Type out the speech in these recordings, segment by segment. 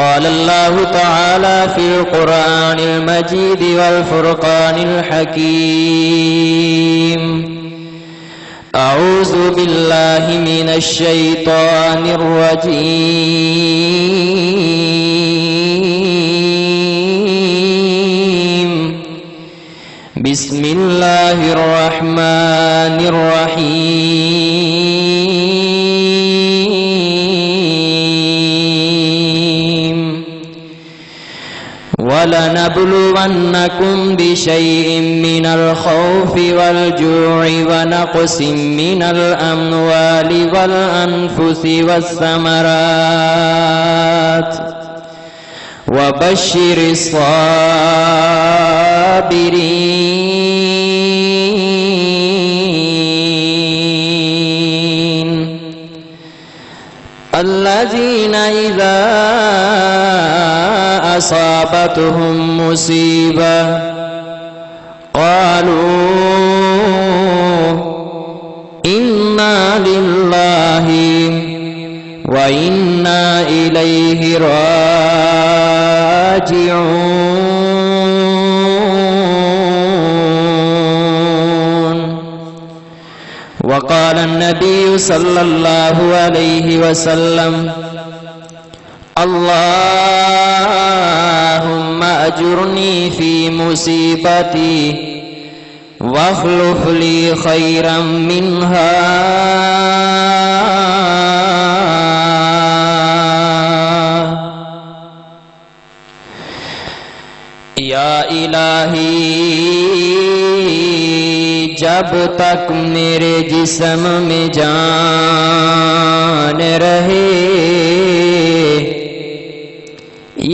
قال الله تعالى في القرآن المجيد والفرقان الحكيم أعوذ بالله من الشيطان الرجيم بسم الله الرحمن الرحيم ولنبلونكم بشيء من الخوف والجوع ونقص من الأموال والأنفس والثمرات وبشر الصابرين الذين إذا أصابتهم مصيبة قالوا إنا لله وإنا إليه راجعون. وقال النبي صلى الله عليه وسلم اللهم أجرني في مصيبتي واخلف لي خيرا منها. یا الہی جب تک میرے جسم میں جان رہے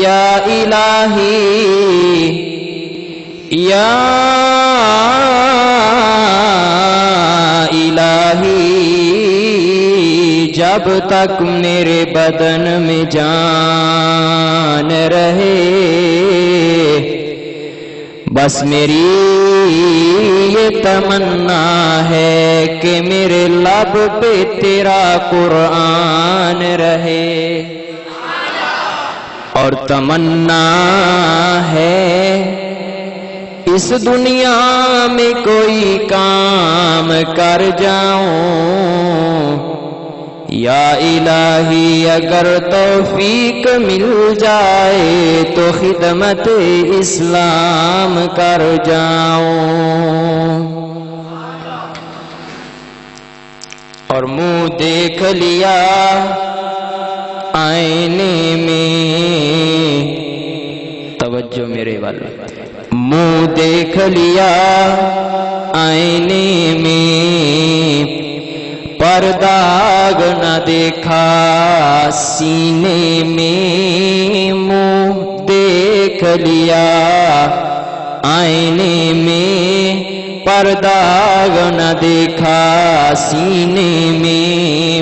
یا الہی یا الہی جب تک میرے بدن میں جان رہے بس میری یہ تمنا ہے کہ میرے لب پہ تیرا قرآن رہے اور تمنا ہے اس دنیا میں کوئی کام کر جاؤں یا الہی اگر توفیق مل جائے تو خدمت اسلام کر جاؤں. اور منہ دیکھ لیا آئینے میں توجہ میرے والے منہ دیکھ لیا آئینے میں پر داغ نہ دیکھا سینے میں منہ دیکھ لیا آئینے میں پر داغ نہ دیکھا سینے میں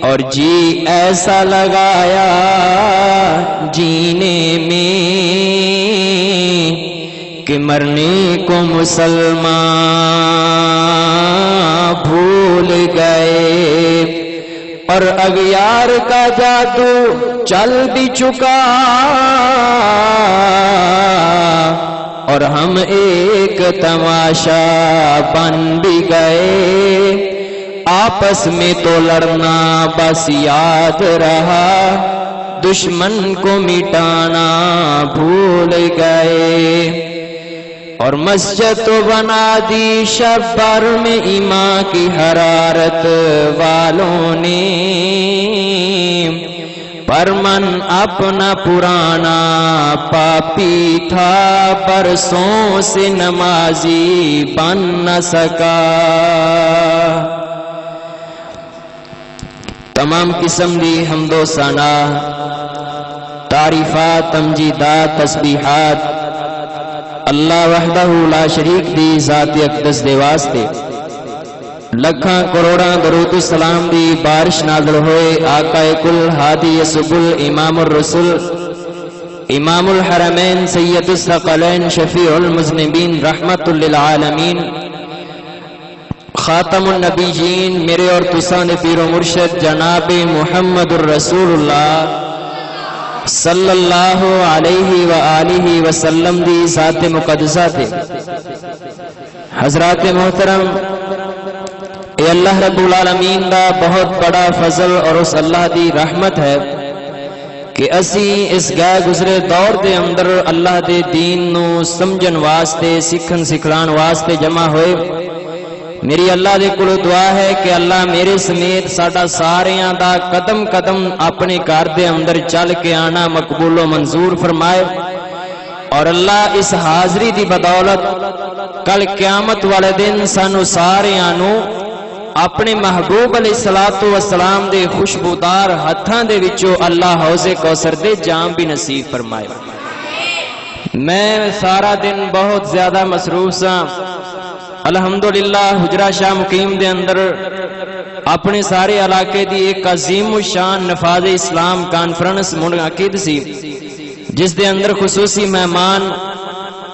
اور جی ایسا لگایا جینے میں کہ مرنے کو مسلمان بھول گئے اور اغیار کا جادو چل بھی چکا اور ہم ایک تماشا بن بھی گئے. آپس میں تو لڑنا بس یاد رہا دشمن کو مٹانا بھول گئے. اور مسجد تو بنا دی شب بھر میں ایمان کی حرارت والوں نے پر من اپنا پرانا پاپی تھا برسوں سے نمازی بن نہ سکا. تمام قسم دی حمد و ثنا تعریفات تمجیدات تسبیحات اللہ وحدہ لا شریک دی ذات اقدس دے واسطے لکھاں کروڑاں درود السلام دی بارش نازل ہوئے آقا کل ہادی سبل امام الرسل امام الحرمین سید الثقلین شفیع المذنبین رحمت للعالمین خاتم النبیین میرے اور تسان پیر و مرشد جناب محمد الرسول اللہ صلی اللہ علیہ وآلہ وسلم دی ذات مقدسہ تے حضرات محترم، اے اللہ رب العالمین دا بہت بڑا فضل اور اس اللہ دی رحمت ہے کہ اسی اس گئے گزرے دور دے اندر اللہ دے دین نو سمجھن واسطے سکھن سکھلان واسطے جمع ہوئے۔ میری اللہ دے کول دعا ہے کہ اللہ میرے سمیت ساڈا ساریاں دا قدم قدم اپنے گھر دے اندر چل کے آنا مقبول و منظور فرمائے، اور اللہ اس حاضری دی بدولت کل قیامت والے دن سانو ساریاں نو اپنے محبوب علیہ الصلوۃ والسلام دے خوشبودار ہتھاں دے وچوں اللہ حوض کوثر دے جام بھی نصیب فرمائے۔ میں سارا دن بہت زیادہ مصروف سا، الحمدللہ حجرہ شاہ مقیم دے اندر اپنے سارے علاقے دی ایک عظیم الشان نفاذ اسلام کانفرنس منعقد سی، جس دے اندر خصوصی مہمان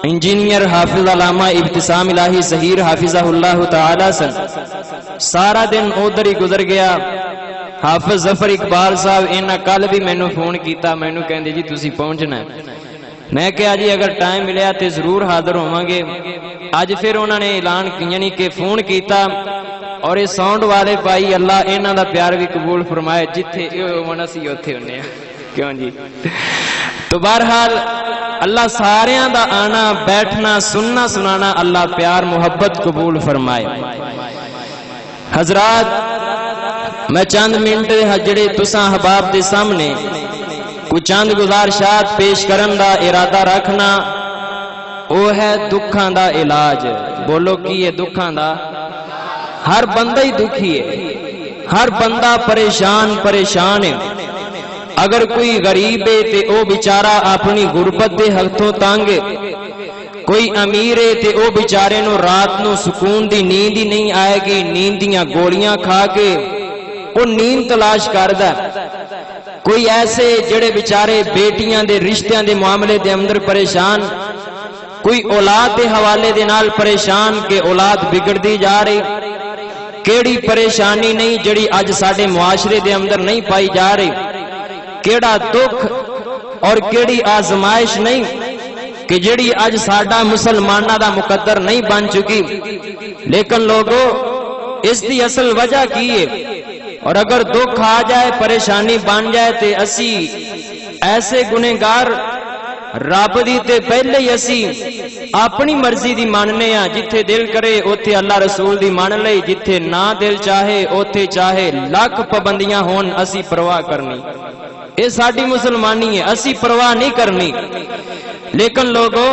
انجینئر حافظ علامہ ابتسام الہی ظہیر حافظہ اللہ تعالی سن۔ سارا دن ادھر ہی گزر گیا۔ حافظ ظفر اقبال صاحب انہاں کل بھی مینوں فون کیتا، مینوں کہندے جی تسی پہنچنا ہے۔ میں کہا جی اگر ٹائم ملیا تے ضرور حاضر ہوواں گے۔ اج پھر انہوں نے اعلان یعنی کہ فون کیتا، اور یہ ساؤنڈ والے بھائی اللہ انہاں دا پیار بھی قبول فرمائے، جتھے ہونا سی اوتھے ہونے ہیں، کیوں جی؟ تو بہرحال اللہ ساریاں دا آنا بیٹھنا سننا سنانا اللہ پیار محبت قبول فرمائے۔ حضرات، میں چند منٹ جڑے تساں احباب دے سامنے کچھ چند گزارشات پیش کرن دا ارادہ رکھنا، وہ ہے دکھاں دا علاج۔ بولو کی ہے دکھاں دا؟ ہر بندہ ہی دکھی ہے، ہر بندہ پریشان ہے۔ اگر کوئی غریب ہے تے او بیچارہ اپنی غربت دے ہتھوں تنگ ہے، کوئی امیر ہے تے او بیچارے نو رات نو سکون دی نیند ہی نہیں آئے گی، نیند دیاں گولیاں کھا کے او نیند تلاش کردا ہے۔ کوئی ایسے جڑے بیچارے بیٹیاں دے رشتیاں دے معاملے دے اندر پریشان، کوئی اولاد دے حوالے دے نال پریشان کہ اولاد بگڑتی جا رہی۔ کیڑی پریشانی نہیں جڑی اج ساڈے معاشرے دے اندر نہیں پائی جا رہی، کیڑا دکھ اور کیڑی آزمائش نہیں کہ جڑی اج ساڈا مسلماناں دا مقدر نہیں بن چکی۔ لیکن لوگوں، اس دی اصل وجہ کی ہے؟ اور اگر دکھ آ جائے، پریشانی بن جائے تے اسی ایسے گنہگار رب دی تے پہلے ہی اسی اپنی مرضی دی ماننے ہاں، جتھے دل کرے اوتھے اللہ رسول دی مان لئی، جتھے نہ دل چاہے اوتھے چاہے لاکھ پابندیاں ہون اسی پرواہ کرنی۔ یہ ساڈی مسلمانی ہے، اسی پرواہ نہیں کرنی۔ لیکن لوگوں،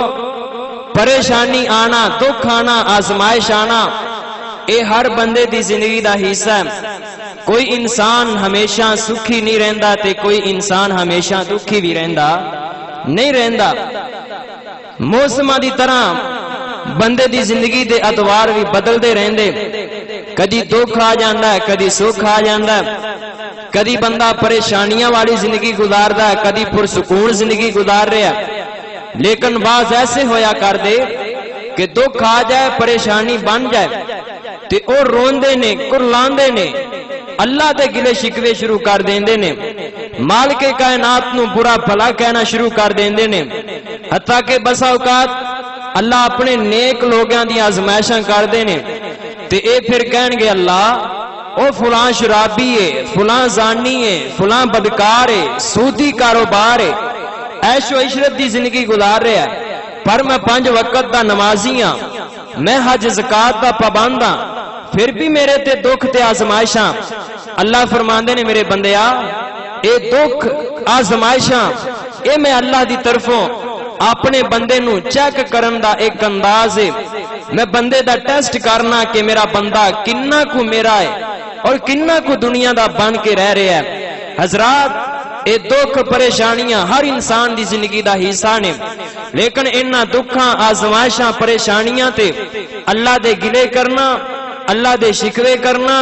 پریشانی آنا، دکھ آنا، آزمائش آنا، یہ ہر بندے دی زندگی دا حصہ ہے۔ کوئی انسان ہمیشہ سکھی نہیں رہندا تے کوئی انسان ہمیشہ دکھی بھی رہندا نہیں رہندا۔ موسماں دی طرح بندے دی زندگی دے ادوار بھی بدلتے رہندے، کدی دکھ آ جاندا ہے، کدی سکھ آ جاندا ہے، کدی بندہ پریشانیاں والی زندگی گزاردا ہے، کدی پرسکون زندگی گزار رہا ہے۔ لیکن بعض ایسے ہویا کر دے کہ دکھ آ جائے، پریشانی بن جائے تے او روندے نے، کرلاندے نے، اللہ دے گلے شکوے شروع کر دیندے نے، مالک کائنات نو برا بھلا کہنا شروع کر دیندے نے، حتیٰ کہ بسا اوقات اللہ اپنے نیک لوگاں دی آزمائشاں کر دے نے تے اے پھر کہن گے اللہ او فلاں شرابی ہے، فلاں زانی ہے، فلاں بدکار ہے، سودی کاروبار ہے، عیش و عشرت دی زندگی گزار رہا ہے، پر میں 5 وقت دا نمازی ہاں، میں حج زکات دا پابند ہاں، پھر بھی میرے تے دکھ تے آزمائشاں۔ اللہ فرماندے نے میرے بندیا، اے دکھ آزمائشاں اے میں اللہ دی طرفوں اپنے بندے نو چیک کرن دا ایک انداز ہے۔ میں بندے دا ٹیسٹ کرنا کہ میرا بندہ کننا کو میرا ہے اور کننا کو دنیا دا بن کے رہ رہا ہے۔ حضرات، اے دکھ پریشانیاں ہر انسان دی زندگی دا حصہ نے، لیکن انہاں دکھاں آزمائشاں پریشانیاں تے اللہ دے گلے کرنا، اللہ دے شکوے کرنا،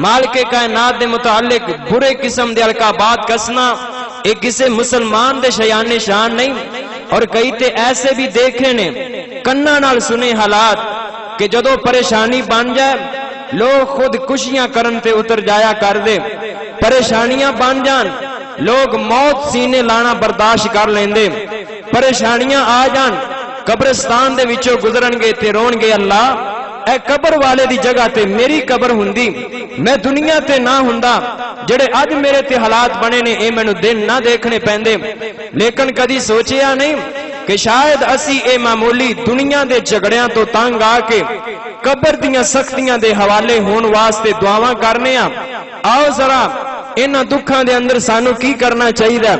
مالک کائنات دے متعلق برے قسم دے القابات کسنا، ایک کسے مسلمان دے شیان شان نہیں۔ اور کئی تے ایسے بھی دیکھے نے، کناں نال سنے حالات کہ جدو پریشانی بن جائے لوگ خود کشیاں کرن تے اتر جایا کر دے، پریشانیاں بن جان لوگ موت سینے لانا برداشت کر لیندے، پریشانیاں آ جان قبرستان دے وچوں گزرن گے تے رون گے اللہ اے قبر والے دی جگہ تے میری قبر ہوندی میں دنیا تے نہ ہوندا، جڑے اج میرے تے حالات بنے نے اے مینوں دن نہ دیکھنے پیندے۔ لیکن کدی سوچیا نہیں کہ شاید اسی اے معمولی دنیا دے جھگڑیاں تو تنگ آ کے قبر دیاں سختیاں دے حوالے ہون واسطے دعاواں کرنے ہاں۔ آؤ ذرا انہاں دکھاں دے اندر سانو کی کرنا چاہیے؟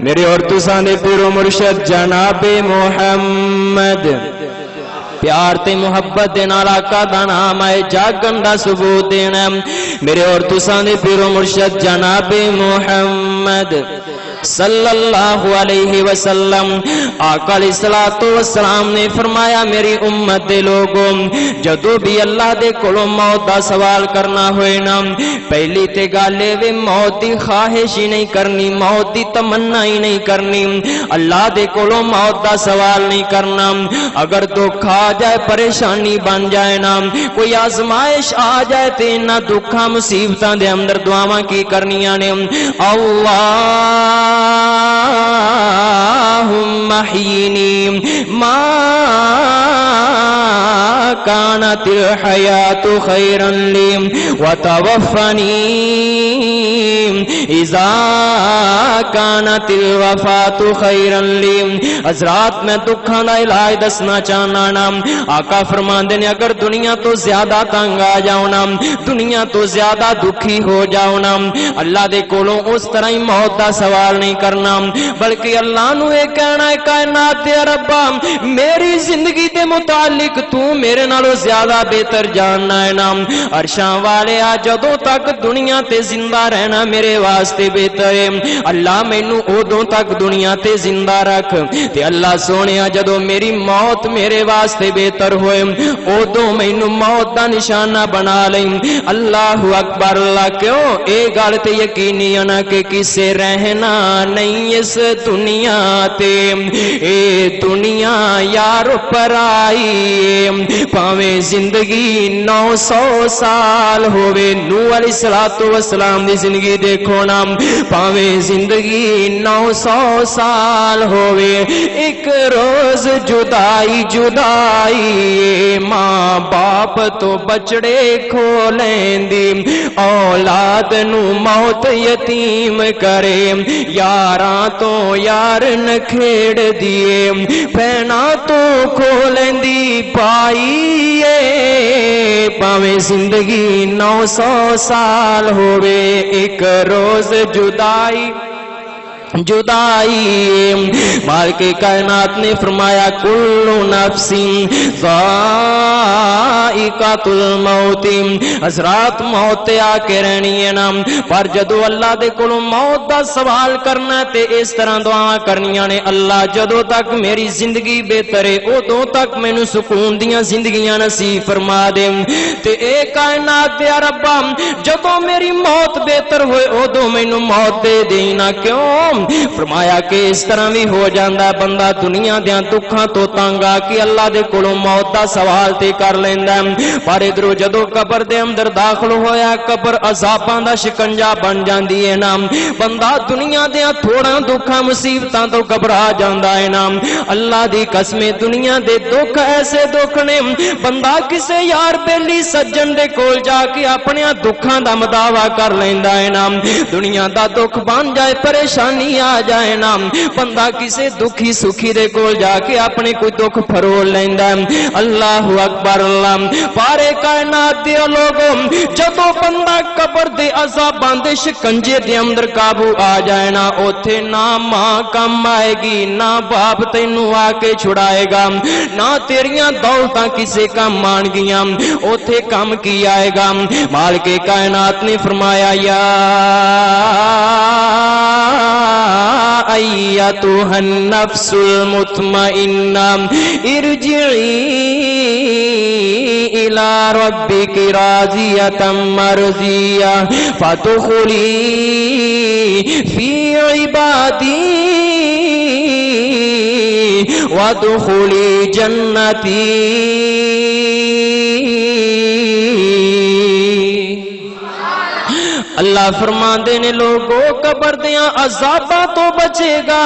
میرے اور تساں دے پیر و مرشد جناب محمد پیار تے محبت دے نال آقا دا نام آئے جاگن دا ثبوت دینا۔ میرے اور تساں دے پیر و مرشد جناب محمد صلی اللہ علیہ وسلم آقا علیہ السلام نے فرمایا میری امت دے لوگوں جدو بھی اللہ دے کولوں موت دا سوال کرنا ہوئے نا پہلی تے گالے وے موت دی خواہش ہی نہیں کرنی، موت دی تمنا ہی نہیں کرنی، اللہ دے کولوں موت دا سوال نہیں کرنا۔ اگر دکھ آ جائے پریشانی بن جائے نا کوئی آزمائش آ جائے تے انہاں دکھاں مصیبتاں دے اندر دعاواں کی کرنیاں نے اللہم احیینی ما کانت الحیات خیرا لی وتوفنی اذا کانت الوفات خیرا لی۔ حضرات میں دکھاں دا علاج دسنا چاہنا نا آقا فرماندے نے اگر دنیا تو زیادہ تنگ آ جاؤ نا دنیا تو زیادہ دکھی ہو جاؤ نا اللہ دے کولوں اس طرح ہی موت دا سوال نہیں کرنا بلکہ اللہ نو اے کہنا ہے کائنات دے ربا میری زندگی دے متعلق تو میرے نالوں زیادہ بہتر جاننا ہے نا، عرشاں والے آ جدوں تک دنیا تے زندہ رہنا میرے واسطے بہتر ہے، اللہ مینوں ادوں تک دنیا تے زندہ رکھ تے اللہ سونیا جدوں میری موت میرے واسطے بہتر ہوئے ادوں مینوں موت دا نشانہ بنا لیں۔ اللہ اکبر۔ اللہ کیوں اے گل تے یقینی ہے کہ کسے رہنا نہیں اس دنیا تے اے دنیا یار پرائی پاویں زندگی 900 سال ہوئے نوح علیہ السلام دی زندگی دیکھو نا پاویں زندگی 900 سال ہوئے ایک روز جدائی جدائی ماں باپ تو بچڑے کھو لیندی اولاد نو موت یتیم کرے یاراں تو یار نکھیڑ دیے بہنا تو کھو لیندی پائی پاویں زندگی 900 سال ہوئے ایک روز جدائی مالک کائنات نے فرمایا کل نفس ذائقۃ الموت، حضرات موت آ کے رہنی ہے نا پر جدو اللہ دے کولوں موت دا سوال کرنا تے اس طرح دعا کرنیاں نے اللہ جدو تک میری زندگی بہتر ہے ادوں تک مینوں سکون دیاں زندگیاں نصیب فرما دے تے اے کائنات دے ربا جدو میری موت بہتر ہوئے ادوں مینوں موت دے دینا کیوں؟ فرمایا کہ اس طرح بھی ہو جاندہ بندہ دنیا دیاں دکھاں تو تانگا کہ اللہ دے کولوں موت دا سوال تے کر لیندا پر ادھروں جدو قبر دے اندر داخل ہویا قبر عذاباں دا شکنجا بن جاندی ہے نا بندہ دنیا دیاں تھوڑا دکھاں مصیبتاں تو گھبرا جاندا ہے نا اللہ دی قسم دنیا دے دکھ ایسے دکھ نے بندہ کسے یار بیلی سجن دے کول جا کے اپنے دکھاں دا مداوا کر لیندا ہے نا دنیا دا دکھ بن جائے پریشانی آ جائے نا بندہ کسے دکھی سکھی دے کول جا کے اپنے کوئی دکھ فرول لیندا اللہ اکبر۔ اللہ پارے کائنات دے لوگوں جدو بندہ قبر دے عذاباں دے شکنجے دے اندر قابو آ جائے نا اوتھے نہ ماں کم آئے گی نہ باپ تینوں آ کے چھڑائے گا نہ تیریاں دولتاں کسے کم مان گیاں اوتھے کم کی آئے گا۔ مالک کائنات نے فرمایا یا ایتھا النفس المطمئنہ ارجعی الی ربک راضیۃ مرضیہ فادخلی فی عبادی وادخلی جنتی۔ اللہ فرماندے نے لوگو قبر دیاں عذاباں تو بچے گا،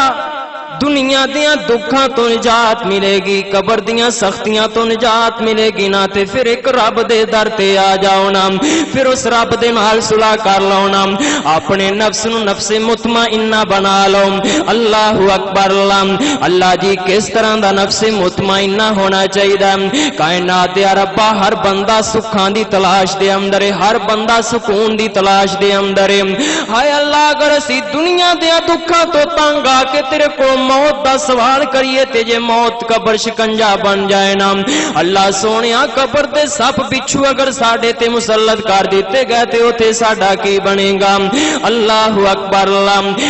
دنیا دیاں دکھاں تو نجات ملے گی، قبر دیاں سختیاں تو نجات ملے گی نا، تے پھر ایک رب دے در تے آ جاؤ نا، پھر اس رب دے نال صلح کر لو نا، اپنے نفس نو نفس مطمئنہ بنا لو۔ اللہ اکبر اللہ جی کس طرح دا نفس مطمئنہ ہونا چاہیے؟ کائنات یا ربا ہر بندہ سکھاں دی تلاش دے اندر ہے، ہر بندہ سکون دی تلاش دے اندر ہے۔ ہائے اللہ اگر اسی دنیا دے دکھاں تو تنگ آ کے تیرے کو موت دا سوال کریے تے جے موت قبر شکنجا بن جائے نا، اللہ سونیا قبر تے سب بچھو اگر ساڈے تے مسلط کر دیتے گئے تے اوتھے ساڈا کی بنے گا؟ اللہ اکبر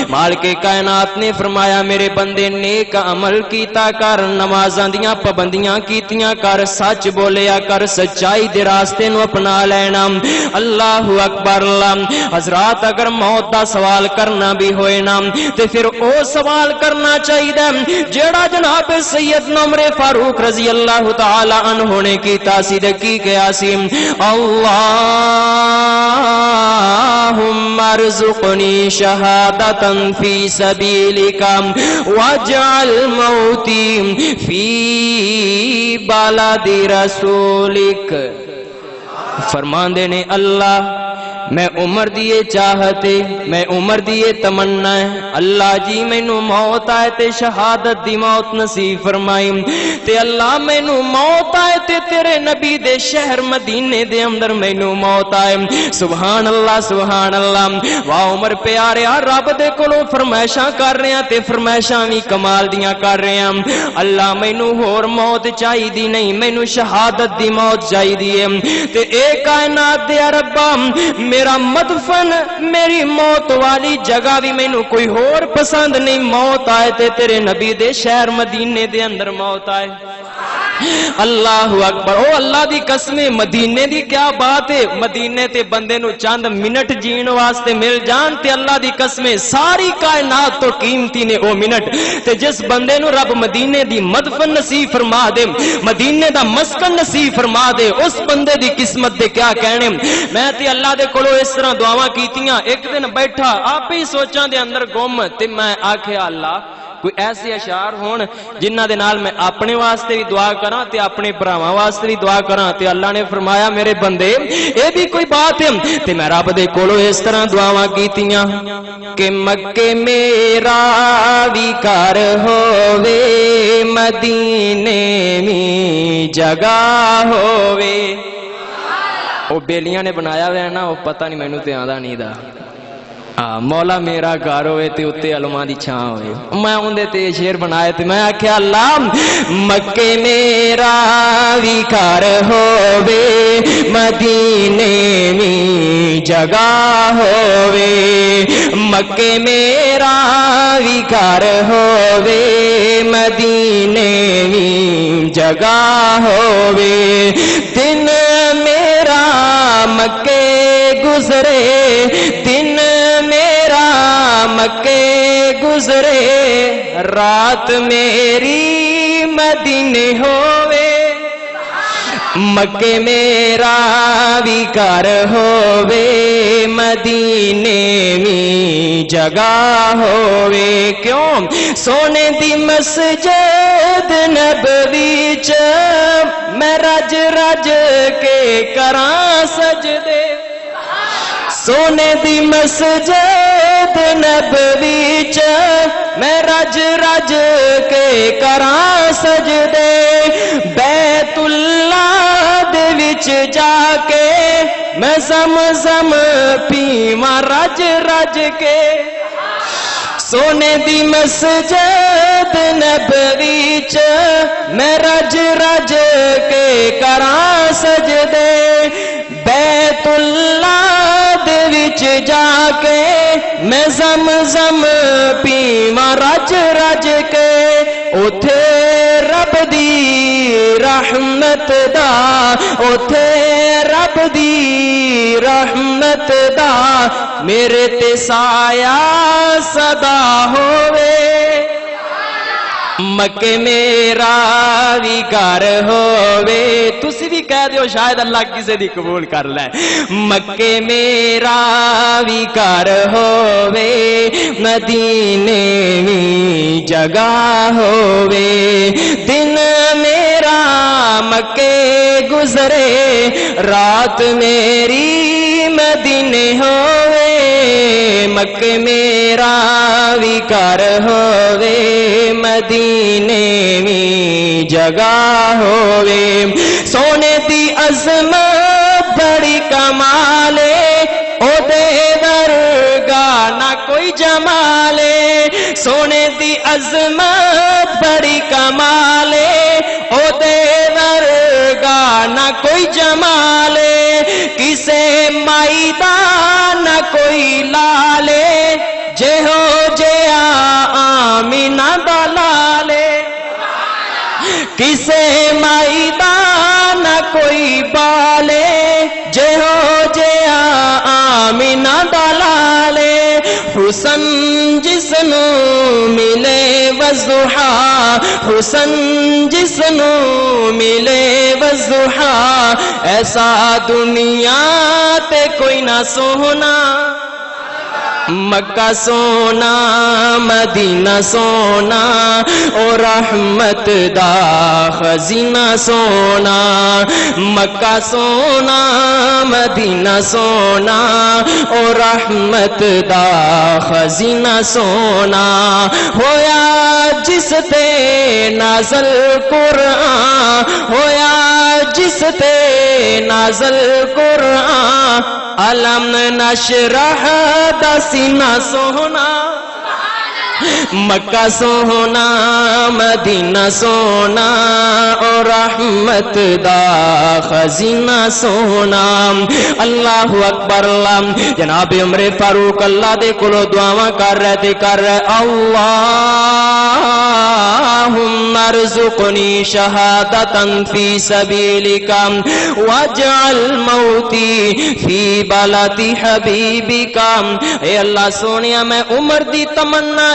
مالک کائنات نے فرمایا میرے بندے نیک عمل کیتا کر، نمازاں دیاں پابندیاں کیتیاں کر، سچ بولیا کر، سچائی دے راستے نو اپنا لینا۔ اللہ اکبر حضرات اگر موت دا سوال کرنا بھی ہوئے نا تے پھر او سوال کرنا چاہیے جیڑا جناب سید عمر فاروق رضی اللہ تعالی عنہ نے کیتا سی تے کی کہا سی؟ اللہم ارزقنی شہادتا فی سبیلک واجعل موتی فی بلد رسولک۔ فرماندے نے اللہ میں عمر دیے چاہتے، میں عمر دیے تمنا ہے، اللہ جی مینوں موت آئے تے شہادت دی موت نصیب فرمائی، تے اللہ مینوں موت آئے تے تیرے نبی دے شہر مدینے دے اندر مینوں موت آئے۔ سبحان اللہ سبحان اللہ۔ واہ عمر پیاریا رب دے کولوں فرمائشاں کر رہے ہیں تے فرمائشاں بھی کمال دیاں کر رہے ہیں۔ اللہ مینوں ہور موت چاہیے نہیں، مینوں شہادت دی موت چاہیے تے اے کائنات دے ربا میرا مدفن میری موت والی جگہ بھی مینوں کوئی اور پسند نہیں، موت آئے تے تیرے نبی دے شہر مدینے دے اندر موت آئے۔ اللہ اکبر۔ او اللہ دی قسم مدینے دی کیا بات ہے، مدینے تے بندے نو چند منٹ جین واسطے مل جان تے اللہ دی قسم ساری کائنات تو قیمتی نے او منٹ، تے جس بندے نو رب مدینے دی مدفن نصیب فرما دے، مدینے دا مسکن نصیب فرما دے، اس بندے دی قسمت دے کیا کہنے۔ میں تے اللہ دے کولو اس طرح دعاواں کیتیاں، ایک دن بیٹھا آپ ہی سوچاں دے اندر گم تے میں آکھیا اللہ کوئی ایسے اشعار ہون جنہ دے نال میں اپنے واسطے بھی دعا کراں تے اپنے بھراواں واسطے بھی دعا کراں، تے اللہ نے فرمایا میرے بندے اے بھی کوئی بات ہے، تے میں رب دے کولو اس طرح دعاواں کیتیاں کہ مکے میرا وی گھر ہووے مدینے می جگہ ہووے۔ او بیلیاں نے بنایا ہوا ہے نا، وہ پتہ نہیں مینوں تے آندا نہیں دا، مولا میرا گھر ہوئے تے اتے علماء دی چھاں ہوئے، میں اندے تے شیر بنائے تے میں آکھیا اللہ مکے میرا وی گھر ہووے مدینے می جگہ ہووے، مکے میرا وی گھر ہووے مدینے می جگہ ہووے، دن میرا مکے گزرے، دن میرا مکے گزرے، رات میری مدینے ہووے، مکے میرا بھی گھر ہووے مدینے می جگہ ہووے۔ کیوں سونے دی مسجد نبوی چ میں رج رج کے کراں سجدے، سونے دی مسجد نبوی چ میں رج رج کے کراں سجدے، بیت اللہ دے وچ جا کے میں زمزم پیواں رج رج کے، سونے دی مسجد نبوی چ میں رج رج کے کراں سجدے، بیت اللہ دے وچ جا کے میں زمزم پیواں رج رج کے، اوتھے رب دی رحمت دا، اوتھے رب دی رحمت دا میرے تے سایہ صدا ہووے، مکے میرا بھی گھر ہووے تسی بھی کہہ دیو شاید اللہ کسے دی قبول کر لے مکے میرا بھی گھر ہووے مدینے بھی جگہ ہووے دن میرا مکے گزرے رات میری مدینے ہووے مکے میرا بھی گھر ہووے مدینے بھی جگہ ہووے سونے دی عظمت بڑی کمالے او دے درگاہ نہ کوئی جمالے سونے دی عظمت بڑی کمالے او دے درگاہ نہ کوئی جمالے کسے مائی دا نہ کوئی لالے جے ہو جے آمینہ دا لالے کسے مائی دا نہ کوئی بالے جے ہو جے آمینہ دا لالے حسن جسنو ملے وضحا حسن جسنو ملے وضحا ایسا دنیا تے کوئی نہ سونا مکہ سونا مدینہ سونا او رحمت دا خزینہ سونا مکہ سونا مدینہ سونا او رحمت دا خزینہ سونا ہویا جس تے نازل قرآن ہویا جس تے نازل قرآن علم نشرح دا سینہ سونا مکہ سونا مدینہ سونا اور رحمت دا خزینہ سونا اللہ اکبر اللہ جناب عمر فاروق اللہ دے کلو دعاواں کر رہے اللہم ارزقنی شہادتا فی سبیلک واجعل موتی فی بلد حبیبک اے اللہ سونیا میں عمر دی تمنا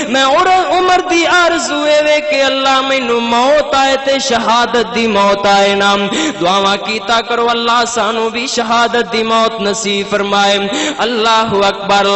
میں عمر دی آرزو اے کہ اللہ مینوں موت آئے تے شہادت دی موت آئے نا دعاواں کیتا کرو اللہ سانو بھی شہادت دی موت نصیب فرمائے اللہ اکبر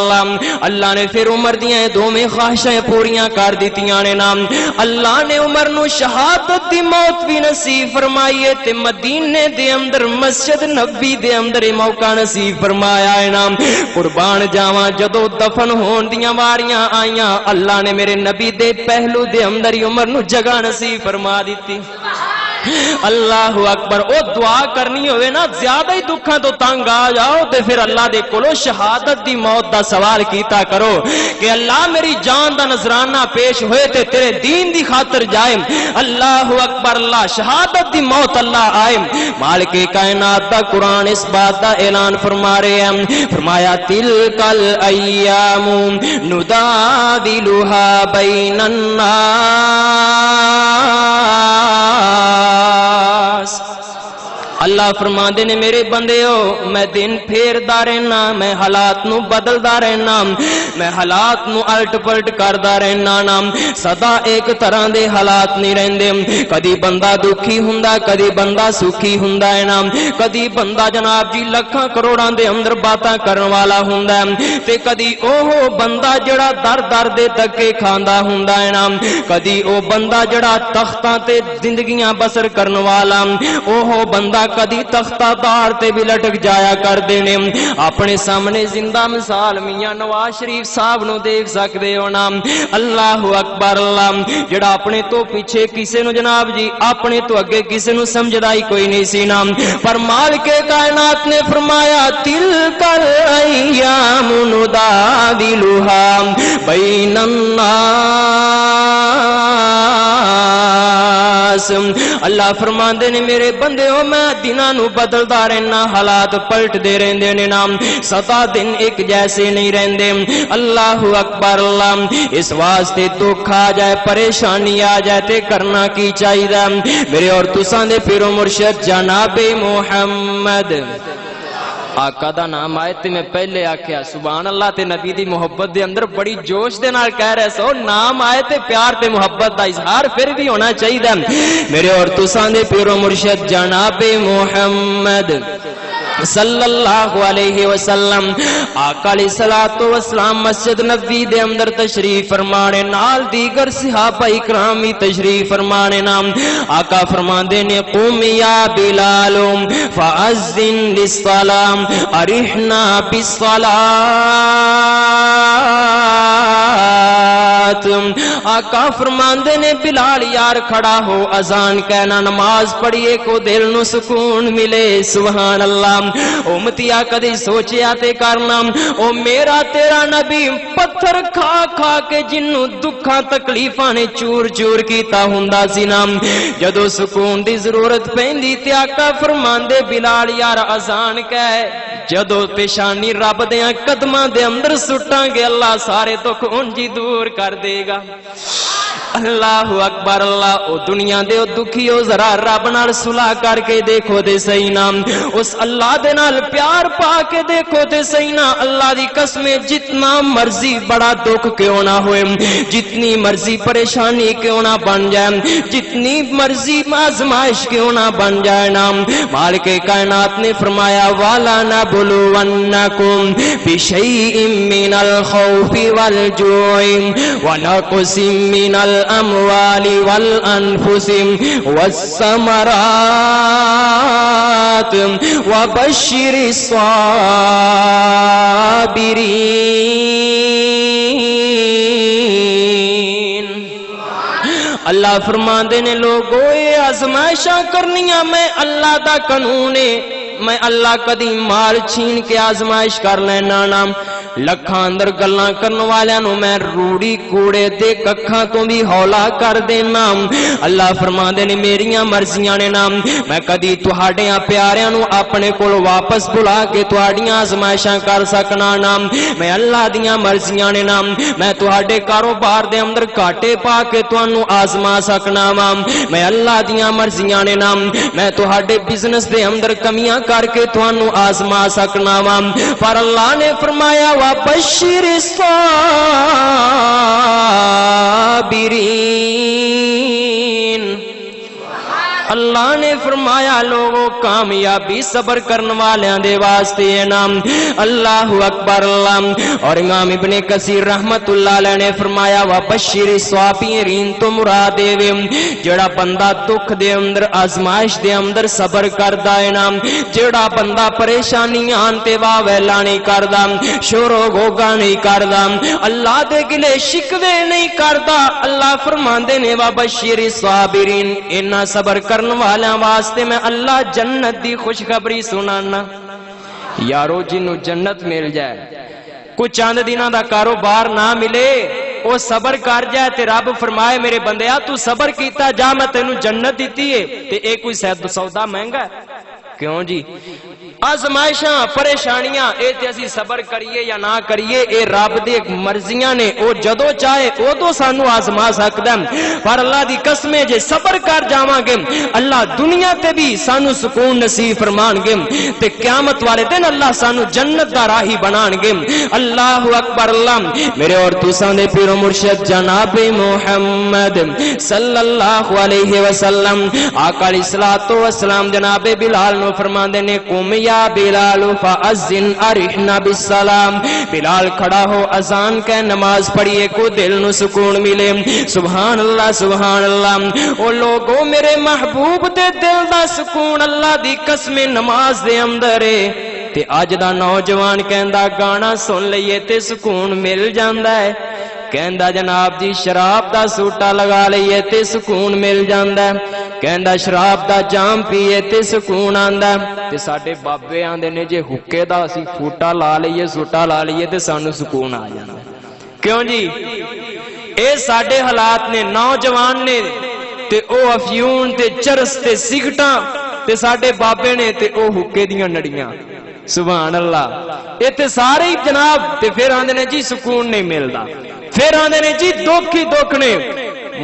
اللہ نے پھر عمر دیاں دو میں خواہشیں پوریاں کر دیتیاں نے نا اللہ نے عمر نو شہادت دی موت بھی نصیب فرمائیے تے مدینے دے اندر مسجد نبی دے اندر موقع نصیب فرمایا ہے نا قربان جاواں جدو دفن ہون دیاں واریاں آئیاں اللہ نے میرے نبی دے پہلو دے اندر عمر نو جگہ نصیب فرما دیتی اللہ اکبر او دعا کرنی ہوئے نا زیادہ ہی دکھاں تو تنگ آ جاؤ تے پھر اللہ دے کولو شہادت دی موت دا سوال کیتا کرو کہ اللہ میری جان دا نذرانہ پیش ہوئے تے تیرے دین دی خاطر جائے اللہ اکبر اللہ شہادت دی موت اللہ آئے مالک کائنات دا قرآن اس بات دا اعلان فرما رہے ہیں فرمایا تلک الایام نداولها بین الناس اللہ فرماندے نے میرے بندیو میں دن پھیردا رہنا میں حالات نو بدلدا رہنا میں حالات نو الٹ پلٹ کردا رہنا نا سدا ایک طرح دے حالات نہیں رہندے کدی بندہ دکھی ہوندا کدی بندہ سکھی ہوندا ہے نا کدی بندہ جناب جی لکھاں کروڑاں دے اندر باتاں کرن والا ہوندا ہے تے کدی اوہ بندہ جڑا در در دے دھکے کھاندا ہوندا ہے نا کدی او بندہ جڑا تختاں تے زندگیاں بسر کرن والا اوہ بندہ کدی تختہ دار تے بھی لٹک جایا کر دینے اپنے سامنے زندہ مثال میاں نواز شریف صاحب نو دیکھ سکتے ہو نا اللہ اکبر اللہ جڑا اپنے تو پیچھے کسے نو جناب جی اپنے تو اگے کسے نو سمجھدائی کوئی نہیں سی نا پر مالک کائنات نے فرمایا تلک الایام نداولها بین الناس اللہ فرماندے نے میرے بندے ہو میں دناں نو بدلدا رہنا حالات پلٹ دے رہندے نے نام سدا دن ایک جیسے نہیں رہندے اللہ اکبر اللہ اس واسطے دکھ آ جائے پریشانی آ جائے تے کرنا کی چاہیے میرے اور تساں دے پیر و مرشد جناب محمد آقا دا نام آئے تے میں پہلے آکھیا سبحان اللہ تے نبی دی محبت دے اندر بڑی جوش دے نال کہہ رہے سو نام آئے تے پیار تے محبت دا اظہار پھر بھی ہونا چاہیے میرے اور تساں دے پیر و مرشد جناب محمد صلی اللہ علیہ وسلم آقا علیہ الصلوۃ والسلام مسجد نبوی دے اندر تشریف فرمانے نال دیگر صحابہ اکرام بھی تشریف فرمانے نام آقا فرماندے نے قوم یا بلال فاذن للصلاۃ ارحنا بالصلاۃ آقا فرماندے نے بلال یار کھڑا ہو اذان کہنا نماز پڑھیے کو دل نو سکون ملے سبحان اللہ امتیا کدی سوچیا تے کرنا او میرا تیرا نبی پتھر کھا کھا کے جنوں دکھاں تکلیفاں نے چور چور کیتا ہوندا سی نا جدوں سکون دی ضرورت پیندی تے آقا فرماندے بلال یار اذان کہے جدوں پیشانی رب دیاں قدماں دے اندر سٹاں گے اللہ سارے دکھ انجی دور کر دے گا اللہ اکبر اللہ او دنیا دے او دکھیو ذرا رب نال صلح کر کے دیکھو تے صحیح نام اس اللہ دے نال پیار پا کے دیکھو تے صحیح نا اللہ دی قسم جتنا مرضی بڑا دکھ کیوں نہ ہوئے جتنی مرضی پریشانی کیوں نہ بن جائے جتنی مرضی آزمائش کیوں نہ بن جائے نام مالک کائنات نے فرمایا والا نبلونکم بشیء من الخوف والجوع ونقص من الاموال والانفس والثمرات وبشر الصابرین اللہ فرماندے نے لوگو اے آزمائشاں کرنیاں میں اللہ دا قانون ہے میں اللہ کدی مال چھین کے آزمائش کر لینا نام لکھاں اندر گلاں کرن والیاں نو میں روڑی کوڑے دے ککھاں تو بھی ہولا کر دینا اللہ فرماندے نے میریاں مرضیاں نے نام میں کدی تہاڈیاں پیاریاں نو اپنے کول واپس بلا کے تہاڈیاں آزمائشاں کر سکنا نام میں اللہ دیاں مرضیاں نے نام میں تہاڈے کاروبار دے اندر کاٹے پا کے تانوں آزما سکنا وا میں اللہ دیاں مرضیاں نے نام میں تہاڈے بزنس دے اندر کمیاں کر کے تانوں آزما سکنا وا پر اللہ نے فرمایا وَبَشِّرِ الصَّابِرِينَ اللہ نے فرمایا لوگوں کامیابی صبر کرنے والیاں دے واسطے ہے نام اللہ اکبر اللہ اور امام ابن کثیر رحمت اللہ علیہ نے فرمایا وَبَشِّرِ الصَّابِرِينَ تو مراد ہے جڑا بندہ دکھ دے اندر آزمائش دے اندر صبر کردا ہے نام جڑا بندہ پریشانی آن تے واہ ویلا نہیں کردا شور و غوغا نہیں کردا اللہ دے گلے شکوے نہیں کردا اللہ فرماندے نے وَبَشِّرِ الصَّابِرِينَ انہاں صبر کرنے والیاں واسطے میں اللہ جنت دی خوشخبری سنانا یارو جنوں جنت مل جائے کچھ چاند دنوں دا کاروبار نہ ملے وہ صبر کر جائے تے رب فرمائے میرے بندیا تو صبر کیتا جا میں تینوں جنت دیتی ہے تے اے کوئی سودا مہنگا ہے کیوں جی آزمائشاں پریشانیاں اے تے اسی صبر کریے یا نہ کریے اے رب دے مرضیاں نے او جدو چاہے اودو سانو آزما سکدا پر اللہ دی قسم جے صبر کر جاواں گے اللہ دنیا تے بھی سانو سکون نصیب فرمان گے تے قیامت والے دن اللہ سانو جنت دا راہی بنان گے اللہ اکبر اللہ میرے اور تساں دے پیر و مرشد جناب محمد صلی اللہ علیہ وسلم آقا علیہ الصلوۃ والسلام جناب بلال نو فرماندے نے قوم یا بلال فاذن ارحنا بالسلام بلال کھڑا ہو اذان کہ نماز پڑھیے کو دل نو سکون ملے سبحان اللہ سبحان اللہ او لوگو میرے محبوب دے دل دا سکون اللہ دی قسم نماز دے اندر ہے تے اج دا نوجوان کہندا گانا سن لئیے تے سکون مل جاندا ہے کہندا جناب جی شراب دا سوٹا لگا لئیے تے سکون مل جاندا ہے کہندا شراب دا جام پیے تے سکون آندا تے ساڈے بابے آندے نے جے حکے دا اسی فوٹا لا لئیے سوٹا لا لئیے تے سانو سکون آ جاندا کیوں جی اے ساڈے حالات نے نوجوان نے تے او افیون تے چرس تے سگٹاں تے ساڈے بابے نے تے او حکے دیاں نڑیاں سبحان اللہ اے تے سارے جناب تے پھر آندے نے جی سکون نہیں ملدا پھر آندے نے جی دکھ ہی دکھ نے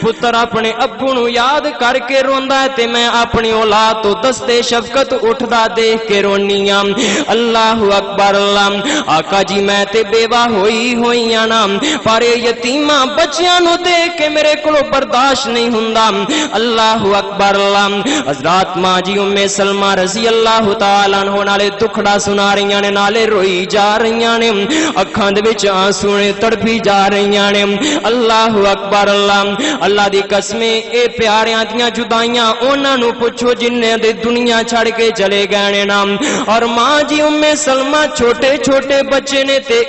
پتر اپنے ابو نو یاد کر کے روندا ہے تے میں اپنی اولاد تو دستے شفقت اٹھدا دیکھ کے رونی ہاں اللہ اکبر اللہ آقا جی میں تے بیوہ ہوئی آنا پر یتیماں بچیاں نو دیکھ کے میرے کولو برداشت نہیں ہوندا اللہ اکبر اللہ حضرات ماں جی ام سلمہ رضی اللہ تعالی عنہ نالے دکھڑا سنا رہی نے نالے روئی جا رہی نے اکھاں دے وچ آنسو نے تڑپی جا رہی نے اللہ اکبر اللہ دی قسمیں اے پیاریاں دیاں جدائیاں انہاں نو پوچھو جننے دے دنیا چھڑ کے چلے گئے نے نام اور ماں جی ام سلمہ چھوٹے چھوٹے بچے نے تے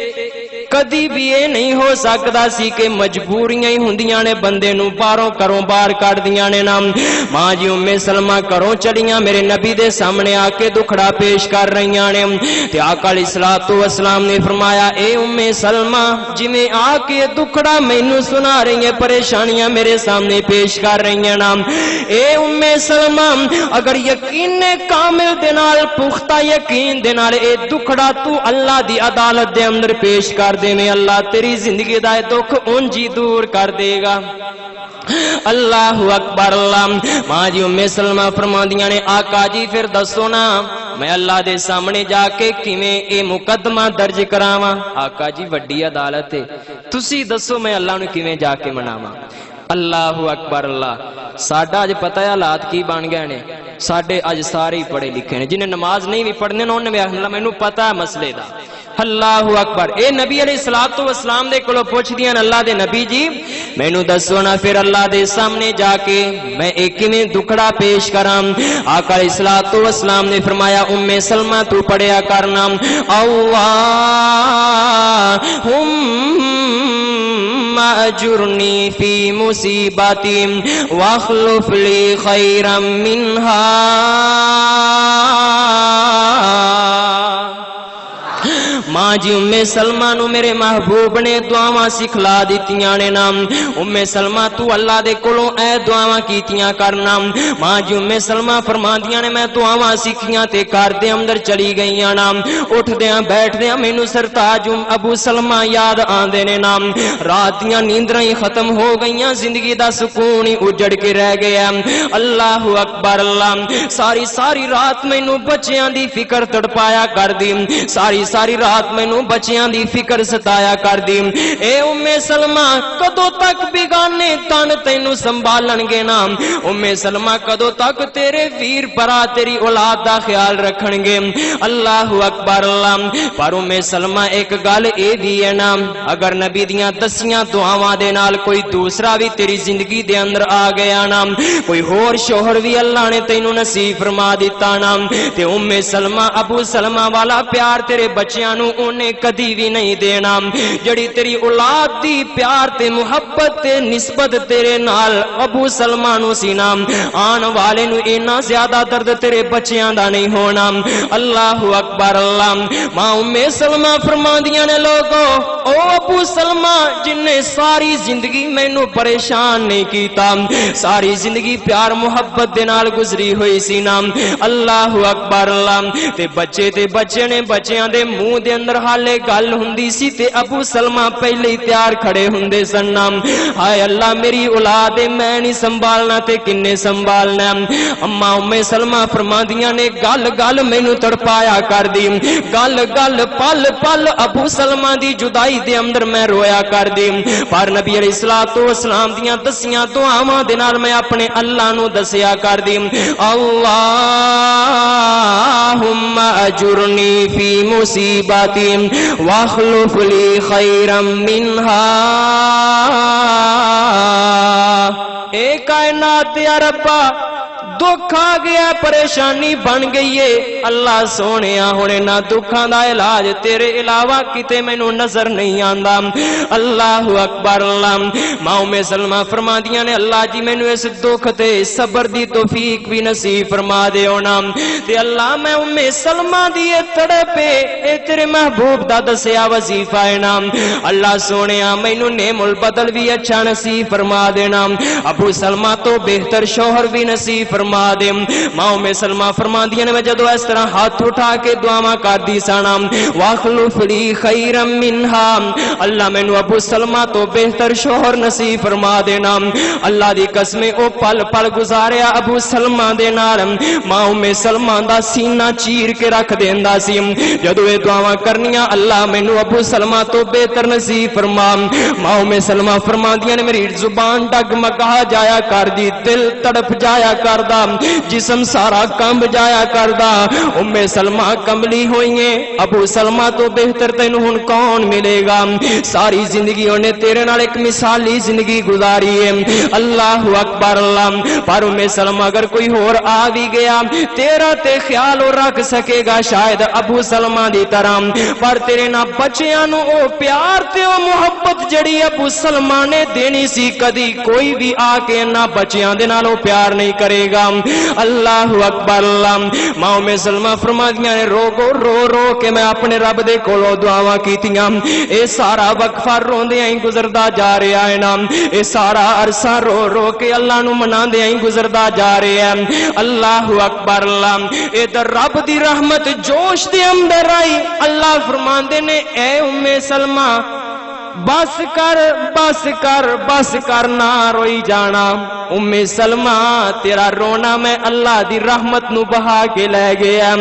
کدی بھی یہ نہیں ہو سکتا سی کہ مجبوریاں ہی ہوندیاں نے بندے نو باہروں کروں باہر کٹ دیاں نے نام ماں جی ام سلمہ کروں چڑیاں میرے نبی دے سامنے آ کے دکھڑا پیش کر رہیاں نے تے آقا علیہ الصلوۃ والسلام نے فرمایا اے ام سلمہ جویں آ کے دکھڑا مینوں سنا رہی ہیں پریشانیاں میرے سامنے پیش کر رہی ہیں نام اے ام سلمہ اگر یقین کامل دے نال پختہ یقین دے نال اے دکھڑا تو اللہ دی عدالت دے اندر پیش کر دے میں اللہ تیری زندگی دا دکھ انجی دور کر دے گا اللہ اکبر اللہ ماں جی ام سلمہ فرماندیاں نے آقا جی پھر دسو نا میں اللہ دے سامنے جا کے کیویں اے مقدمہ درج کراواں آقا جی وڈی عدالت ہے تسی دسو میں اللہ نو کیویں جا کے مناواں اللہ اکبر اللہ ساڈا اج پتہ ہے حالات کی بن گئے نے ساڈے اج سارے پڑھے لکھے نے جنہیں نماز نہیں بھی پڑھنے انہوں نے اللہ مینوں پتہ ہے مسئلے دا اللہ اکبر اے نبی علیہ الصلوۃ والسلام دے کولوں پوچھ دیاں اللہ دے نبی جی مینوں دسو نا پھر اللہ دے سامنے جا کے میں ایک کیویں دکھڑا پیش کراں آقا علیہ الصلوۃ والسلام نے فرمایا ام سلمہ تو پڑھیا کرنا اجرنی فی مصیبتی واخلف لی خیرا منہا ماں جی ام سلمہ نو میرے محبوب نے دعاواں سکھلا دتیاں نے نام ام سلمہ تو اللہ دے کولوں اے دعاواں کیتیاں کرنا ماں جی ام سلمہ فرماندیاں نے میں دعاواں سکھیاں تے کر دے اندر چلی گئیاں نام اٹھدیاں بیٹھدیاں مینوں سرتاج ابو سلمہ یاد آندے نے نام رات دیاں نیندراں ہی ختم ہو گئیاں زندگی دا سکون ہی اجڑ کے رہ گیا اللہ اکبر اللہ ساری رات مینوں بچیاں دی فکر تڑپایا کر دی ساری رات مینوں بچیاں دی فکر ستایا کر دی اے ام سلمہ کدوں تک بیگانے تن تینوں سنبھالن گے نا ام سلمہ کدوں تک تیرے ویر برا تیری اولاد دا خیال رکھن گے اللہ اکبر اللہ پر ام سلمہ ایک گل اے بھی ہے نا اگر نبی دیاں دسیاں دعاواں دے نال کوئی دوسرا بھی تیری زندگی دے اندر آ گیا نا کوئی ہور شوہر بھی اللہ نے تینوں نصیب فرما دیتا نا تے ام سلمہ ابو سلمہ والا پیار تیرے بچیاں نو انہیں کدی بھی نہیں دینا جڑی تیری اولاد دی پیار تے محبت تے نسبت تیرے نال ابو سلمہ نو سینا آن والے نو اینا زیادہ درد تیرے بچیاں دا نہیں ہونا اللہ اکبر اللہ ماں ام سلمہ فرماندیاں نے لوگو او ابو سلمہ جن نے ساری زندگی مینوں پریشان نہیں کیتا ساری زندگی پیار محبت دے نال گزری ہوئی سینا اللہ اکبر اللہ تے بچے نے بچیاں دے منہ دے اندر حالے گل ہوندی سی تے ابو سلمہ پہلے ہی تیار کھڑے ہوندے سن ہائے اللہ میری اولاد میں نہیں سنبھالنا تے کنے سنبھالنا اما ام سلمہ فرماندیاں نے گل مینوں تڑپایا کر دی گل پل ابو سلمہ دی جدائی دے اندر میں رویا کر دی پر نبی علیہ الصلوۃ والسلام دیاں دسیاں دعاواں دے نال میں اپنے اللہ نو دسیا کر دی اللہم اجرنی فی مصیبتی واخلف لی خیرا منہا اے کائنات یا ربا دکھ آ گیا پریشانی بن گئی ہے اللہ سونیا ہونے نہ دکھاں دا علاج تیرے علاوہ کتے مینوں نظر نہیں آندا اللہ اکبر اللہ ماں ام سلمہ فرما دیاں نے اللہ جی مینوں اس دکھ تے صبر دی توفیق بھی نصیب فرما دیو نا تے اللہ میں ام سلمہ دی تڑپے اے تیرے محبوب دا دسیا وظیفہ ہے نا اللہ سونیا مینوں نعم البدل بھی اچھا نصیب فرما دینا ابو سلمہ تو بہتر شوہر بھی نصیب فرما فرما دے ماں ام سلمہ فرماندیاں نے میں جدو اس طرح ہاتھ اٹھا کے دعاواں کردی سانا واخلف لی خیرا منہا اللہ مینوں ابو سلمہ تو بہتر شوہر نصیب فرما دینا اللہ دی قسم او پل پل گزاریا ابو سلمہ دے نال ماں ام سلمہ دا سینہ چیر کے رکھ دیندا سی جدو اے دعاواں کرنیاں اللہ مینوں ابو سلمہ تو بہتر نصیب فرما ماں ام سلمہ فرماندیاں نے میری زبان ڈگمگا جایا کر دی دل تڑپ جایا کردا جسم سارا کمب جایا کردا ام سلمہ کملی ہوئیے ابو سلمہ تو بہتر تینوں ہن کون ملے گا ساری زندگی انہیں تیرے نال ایک مثالی زندگی گزاری ہے اللہ اکبر اللہ پر ام سلمہ اگر کوئی اور آ بھی گیا تیرا تے خیال اور رکھ سکے گا شاید ابو سلمہ دی طرح پر تیرے نہ بچیاں نو او پیار تے او محبت جڑی ابو سلمہ نے دینی سی کدی کوئی بھی آ کے نہ بچیاں دے نال او پیار نہیں کرے گا اللہ اکبر اللہ ماں ام سلمہ فرمادیاں نے رو رو کے میں اپنے رب دے کولوں دعاواں کیتیاں اے سارا وقفہ روندیاں ہی گزردا جا رہا ہے نا اے سارا عرصہ رو رو کے اللہ نو مناندیاں ہی گزردا جا رہا ہے اللہ اکبر اللہ اے در رب دی رحمت جوش دے اندر آئی اللہ فرماندے نے اے ام سلمہ بس کر بس کر بس کر نہ روئی جانا ام سلمہ تیرا رونا میں اللہ دی رحمت نو بہا کے لے گیا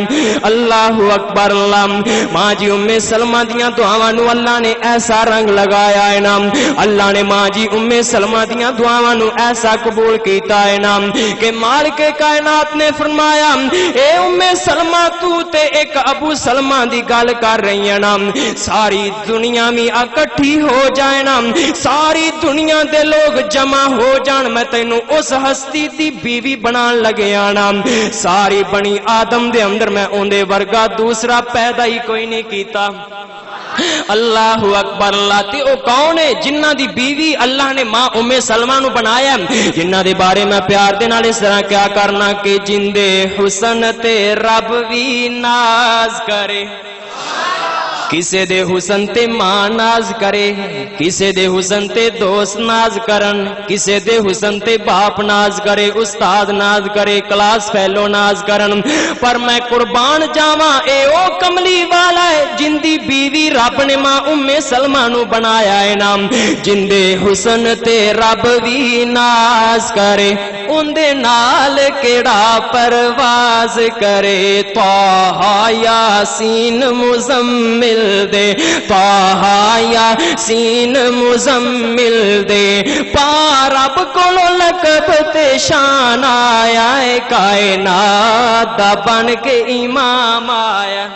اللہ اکبر اللہ ماں جی ام سلمہ دیاں دعاواں نو اللہ نے ایسا رنگ لگایا ہے نا اللہ نے ماں جی ام سلمہ دیاں دعاواں نو ایسا قبول کیتا ہے نا کہ مالک کائنات نے فرمایا اے ام سلمہ تو تے ایک ابو سلمہ دی گل کر رہی ہے نا ساری دنیا میں اکٹھی ہو جائے نا ساری دنیا دے لوگ جمع ہو جان میں تینوں اس ہستی دی بیوی بنان لگے آنا ساری بنی آدم دے اندر میں اوندے ورگا دوسرا پیدا ہی کوئی نہیں کیتا اللہ اکبر اللہ تے او کون ہے جنہ دی بیوی اللہ نے ماں ام سلمہ نو بنایا جنہ دے بارے میں پیار دے نال اس طرح کیا کرنا کہ جندے حسن تے رب وی ناز کرے کسے دے حسن تے ماں ناز کرے کسے دے حسن تے دوست ناز کرن کسے دے حسن تے باپ ناز کرے استاد ناز کرے کلاس فیلو ناز کرن پر میں قربان جاواں اے او کملی والا ہے جن دی بیوی رب نے ماں ام سلمہ نو بنایا ہے نا جن دے حسن تے رب وی ناز کرے ان دے نال کیڑا پرواز کرے طٰہٰ یاسین مزمل دے طٰہٰ یاسین مزمل دے پا رب کولو لقب تے شان آیا ہے کائنات دا بن کے امام آیا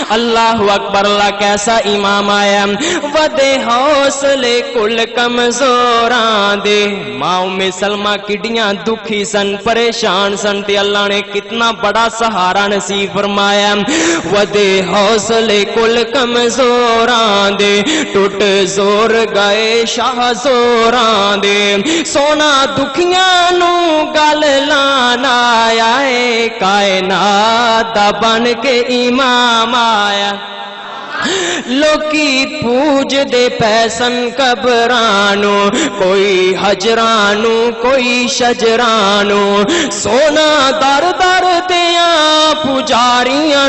اللہ اکبر اللہ کیسا امام آیا ودے حوصلے کل کمزوران دے ماں ام سلمہ کڈیاں دکھی سن پریشان سن تے اللہ نے کتنا بڑا سہارا نصیب فرمایا ودے حوصلے کل کمزوران دے ٹوٹ زور گئے شاہ زوران دے سونا دکھیاں نو گل لانا آیا ہے کائنات دا بن کے امام آیا لوکی پوج دے پیسن قبرانو کوئی حجرانو کوئی شجرانو سونا در در دیاں پجاریاں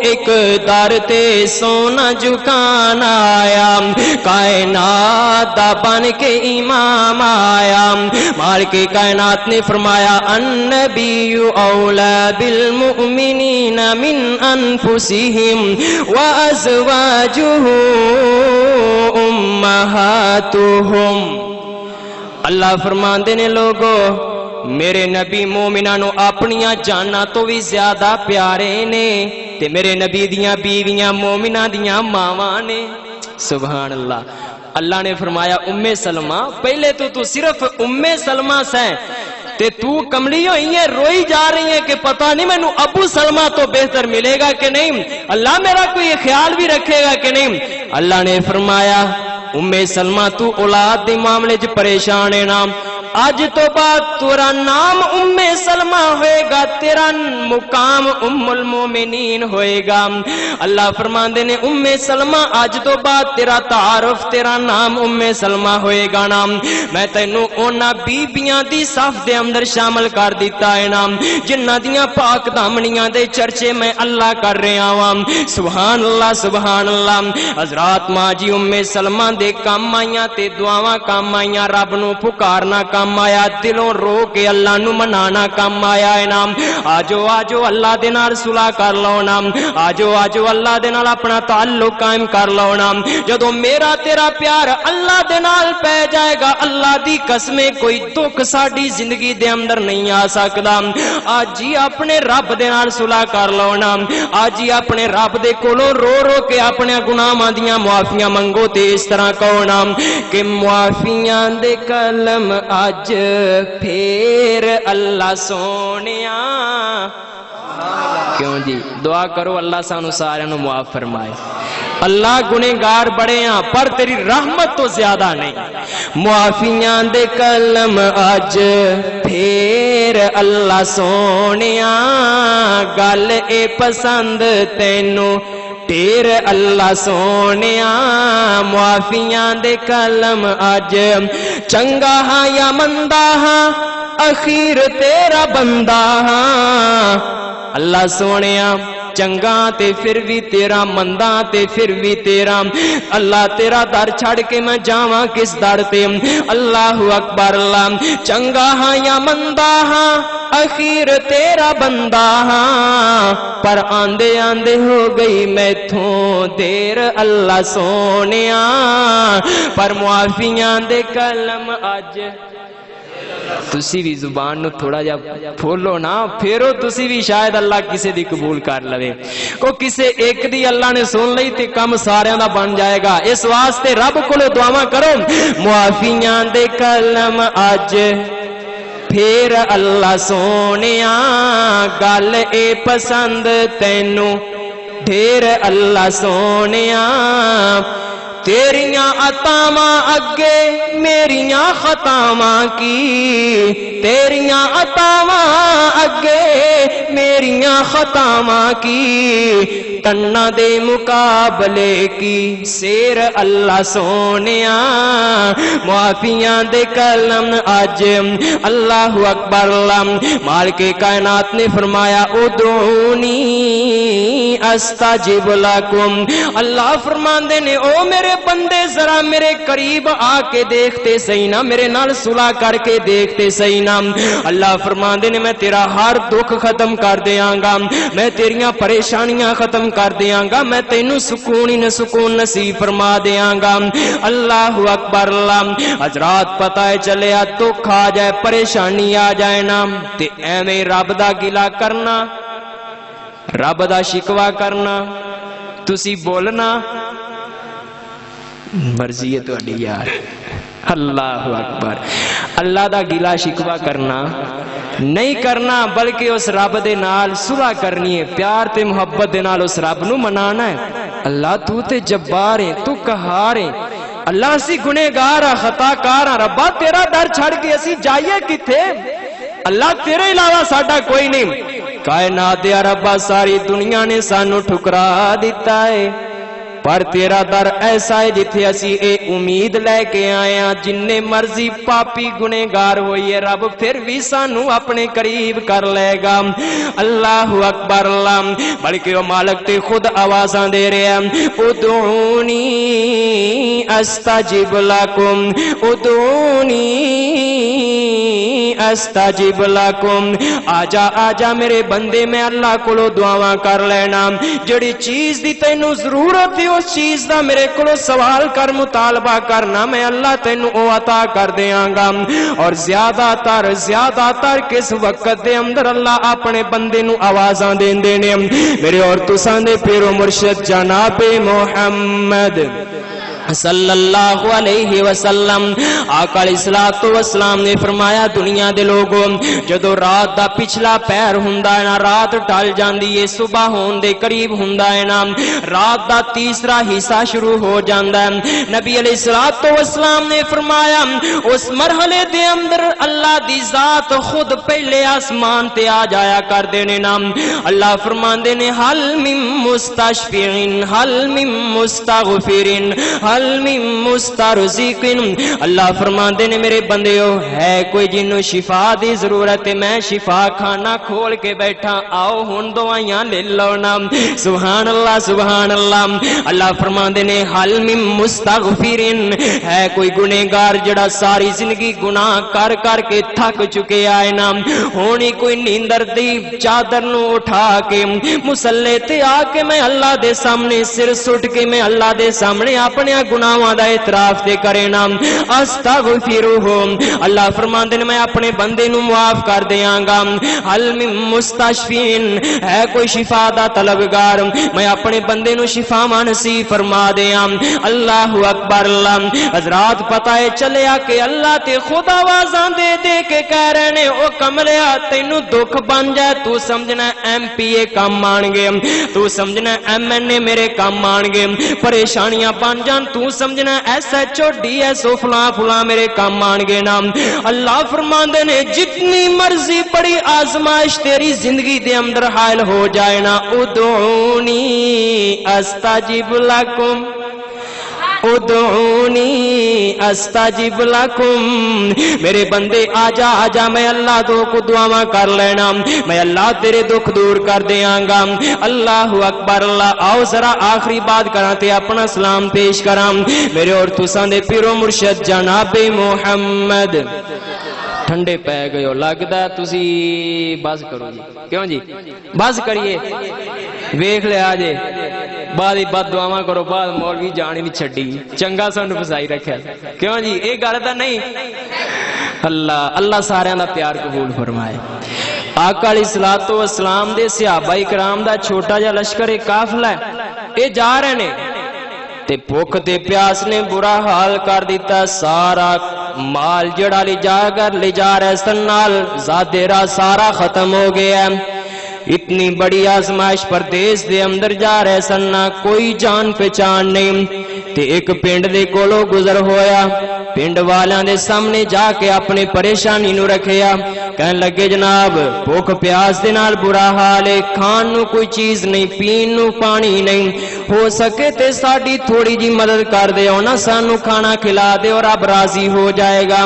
ایک در تے سونا جھکان آیا کائنات دا بن کے امام آیا مالک کائنات نے فرمایا النبی اولا بالمؤمنین من انفسہم وازواجہ امہاتہم اللہ فرماندے نے لوگو میرے نبی مومناں نو اپنیاں جاناں تو بھی زیادہ پیارے نے تے میرے نبی دیاں بیویاں مومناں دیاں ماواں نے سبحان اللہ اللہ نے فرمایا ام سلمہ پہلے تو صرف ام سلمہ سے تے تو کملی ہوئی ہے روئی جا رہی ہے کہ پتہ نہیں میں نو ابو سلمہ تو بہتر ملے گا کہ نہیں اللہ میرا کوئی خیال بھی رکھے گا کہ نہیں اللہ نے فرمایا ام سلمہ تو اولاد دے معاملے چ پریشان ہے نا اج تو بعد تیرا نام ام سلمہ ہوئے گا، تیرا مقام ام المومنین ہوئے گا۔ اللہ فرماندے نے ام سلمہ اج تو بعد تیرا تعارف، تیرا نام ام سلمہ ہوئے گا نا، میں تینوں اونا بیبیاں دی صف دے اندر شامل کر دیتا ہے نا جنہ دیاں پاک دامنیاں دے چرچے میں اللہ کر رہا ہوں۔ سبحان اللہ سبحان اللہ۔ حضرات ماں جی ام سلمہ دے کام آئیاں تے دعاواں کام آئیاں، رب نو پکارنا کام آیا، دلوں رو کے اللہ نو منانا کام آیا ہے نا۔ آجو آجو اللہ دے نال صلح کر لو نا، آجو آجو اللہ دے نال اپنا تعلق قائم کر لو نا۔ جدوں میرا تیرا پیار اللہ دے نال پہ جائے گا، اللہ دی قسمیں کوئی دکھ ساڈی زندگی دے اندر نہیں آ سکدا۔ آج ہی اپنے رب دے نال صلح کر لو نا، آج ہی اپنے رب دے کولوں رو رو کے اپنے گناہاں دیاں معافیاں منگو تے اس طرح کہو نا کہ معافیاں دے کلم اج پھر اللہ سونیا۔ کیوں جی دعا کرو اللہ سانو سارے نو معاف فرمائے۔ اللہ گنہگار بڑے ہیں پر تیری رحمت تو زیادہ نہیں۔ معافیاں دے کلم اج پھر اللہ سونیا، گل اے پسند تینو ٹیر اللہ سونیا۔ معافیاں دے کلم اج چنگا ہاں یا مندہ ہاں، اخیر تیرا بندہ ہاں۔ اللہ سونیا چنگا تے پھر بھی تیرا، مندہ تے پھر بھی تیرا۔ اللہ تیرا در چھڑ کے میں جاواں کس در تے؟ اللہ اکبر۔ اللہ چنگا ہاں یا مندہ ہاں، اخیر تیرا بندہ ہاں، پر آندے آندے ہو گئی میں تھوں دیر اللہ سونیا۔ پر معافیاں دے کلم اج تسی بھی زبان نو تھوڑا جا پھولو نا، پھیرو تسی بھی شاید اللہ کسے دی قبول کر لوے۔ کو کسے ایک دی اللہ نے سن لئی تے کم ساریاں دا بن جائے گا۔ اس واسطے رب کولو دعاواں کرو معافیاں دے کلم اج پھر اللہ سونیا، گل اے پسند تینو ڈھیر اللہ سونیا۔ تیریاں عطاواں اگے میریاں خطاواں کی، تیریاں عطاواں اگے میریاں خطاواں کی، تنہ دے مقابلے کی سیر اللہ سونیا۔ معافیاں دے کلم اج اللہ اکبر۔ مالک کائنات نے فرمایا ادعونی استجب لکم۔ اللہ فرماندے نے او میرے بندے ذرا میرے قریب آ کے دیکھتے صحیح نا، میرے نال صلح کر کے دیکھتے صحیح نا۔ اللہ فرماندے نے میں تیرا ہر دکھ ختم کر دیاں گا، میں تیریاں پریشانیاں ختم کر دیاں گا، میں تینوں سکون ہی سکون نصیب فرما دیاں گا۔ اللہ اکبر۔ حضرات پتہ ہے چلیا دکھ آ جائے پریشانی آ جائے نا تے ایویں رب دا گلا کرنا، رب دا شکوا کرنا، تسی بولنا مرضی ہے تہاڈی یار۔ اللہ اکبر۔ اللہ دا گلا شکوا کرنا نہیں کرنا بلکہ اس رب دے نال صلح کرنی ہے، پیار تے محبت دے نال اس رب نو منانا ہے۔ اللہ تو تے جبار ہے، تو قہار ہے۔ اللہ اسی گنہگار ہاں، خطا کار ہاں، ربا تیرا در چھڑ کے اسی جائیے کتھے؟ اللہ تیرے علاوہ ساڈا کوئی نہیں۔ کائنات دے ربا ساری دنیا نے سانو ٹھکرا دیتا ہے، پر تیرا در ایسا ہے جتھے اسی اے امید لے کے آئے ہیں جننے مرضی پاپی گنہگار ہوئیے رب پھر بھی سانو اپنے قریب کر لے گا۔ اللہ اکبر۔ بلکہ وہ مالک تے خود آوازاں دے رہے ہیں ادعونی استجب لکم، ادعونی استجب لکم۔ آجا آجا میرے بندے میں اللہ کولو دعاواں کر لینا، جڑی چیز دی تینوں ضرورت ہے اس چیز دا میرے کولو سوال کر، مطالبہ کرنا، میں اللہ تینوں او عطا کر دیاں گا۔ اور زیادہ تر کس وقت دے اندر اللہ اپنے بندے نو آوازاں دیندے نے، میرے اور تساں دے پیرو مرشد جناب محمد صلی اللہ علیہ وسلم آقا علیہ الصلوۃ والسلام نے فرمایا دنیا دے لوگوں جدو رات دا پچھلا پہر ہوندا ہے نا رات ٹل جاندی ہے صبح ہون دے قریب ہوندا ہے نا رات دا تیسرا حصہ شروع ہو جاندا ہے نبی علیہ الصلوۃ والسلام نے فرمایا اس مرحلے دے اندر اللہ دی ذات خود پہلے آسمان تے آ جایا کردے نے نا اللہ فرماندے نے حل من مستشفعین حل من مستغفرین حل من مسترزقین اللہ فرماندے نے میرے بندیو ہے کوئی جنوں شفا دی ضرورت ہے میں شفا خانہ کھول کے بیٹھا آؤ ہن دوائیاں لے لو نا سبحان اللہ سبحان اللہ اللہ فرماندے نے حل من مستغفرین ہے کوئی گنہگار جڑا ساری زندگی گناہ کر کر کے تھک چکے آئے نا ہونی کوئی نیندر دی چادر نو اٹھا کے مصلے تے آ کے میں اللہ دے سامنے سر سٹ کے میں اللہ دے سامنے اپنے گناہاں دا اعتراف تے کرے نا استغفرہ اللہ فرماندے نے میں اپنے بندے نو معاف کر دیاں گا حل من مستشفین ہے کوئی شفا دا طلبگار میں اپنے بندے نو شفا نصیب فرما دیاں اللہ اکبر اللہ حضرات پتہ ہے چلیا کہ اللہ تے خود آوازاں دے دے کے کہہ رہے نے او کملیا تینو دکھ بن جائے تو سمجھنا ایم پی اے کام مان گے تو سمجھنا ایم این اے میرے کام مان گے پریشانیاں بن جان تو سمجھنا S H O D S O فلاں فلاں میرے کام مان گے نا اللہ فرماندے نے جتنی مرضی بڑی آزمائش تیری زندگی دے اندر حائل ہو جائے نا ادعونی استجب لکم ادعونی استجب لکم میرے بندے آجا آجا میں اللہ تو کو دعا کر لینا میں اللہ تیرے دکھ دور کر دیاں گا اللہ اکبر اللہ آؤ ذرا آخری بات کراں تے اپنا سلام پیش کراں میرے اور تساں دے پیرو مرشد جناب محمد ٹھنڈے پہ گئے ہو لگتا ہے تسی بس کرو جی کیوں جی بس کریے ویکھ لے آجے بعد بد دعاواں کرو بعد مولوی جانی نہیں چھڈی چنگا سانو فسائی رکھیا کیوں جی یہ گل تا نہیں اللہ اللہ سارے دا پیار قبول فرمائے آقا علیہ الصلوۃ والسلام دے صحابہ کرام دا چھوٹا جا لشکر قافلہ ہے اے جا رہے نے تے بھوک تے پیاس نے برا حال کر دیتا سارا مال جڑا لے جا رہے سن نال زادیرا سارا ختم ہو گیا اتنی بڑی آزمائش پردیس دے اندر جا رہے سن نہ کوئی جان پہچان نہیں تے ایک پنڈ دے کولو گزر ہویا پنڈ والیاں دے سامنے جا کے اپنے پریشانی نو رکھیا کہن لگے جناب بھوک پیاس دے نال برا حال ہے کھان نو کوئی چیز نہیں پین نو پانی نہیں ہو سکے تے ساڈی تھوڑی جی مدد کر دے او نا سانو کھانا کھلا دے اور اب راضی ہو جائے گا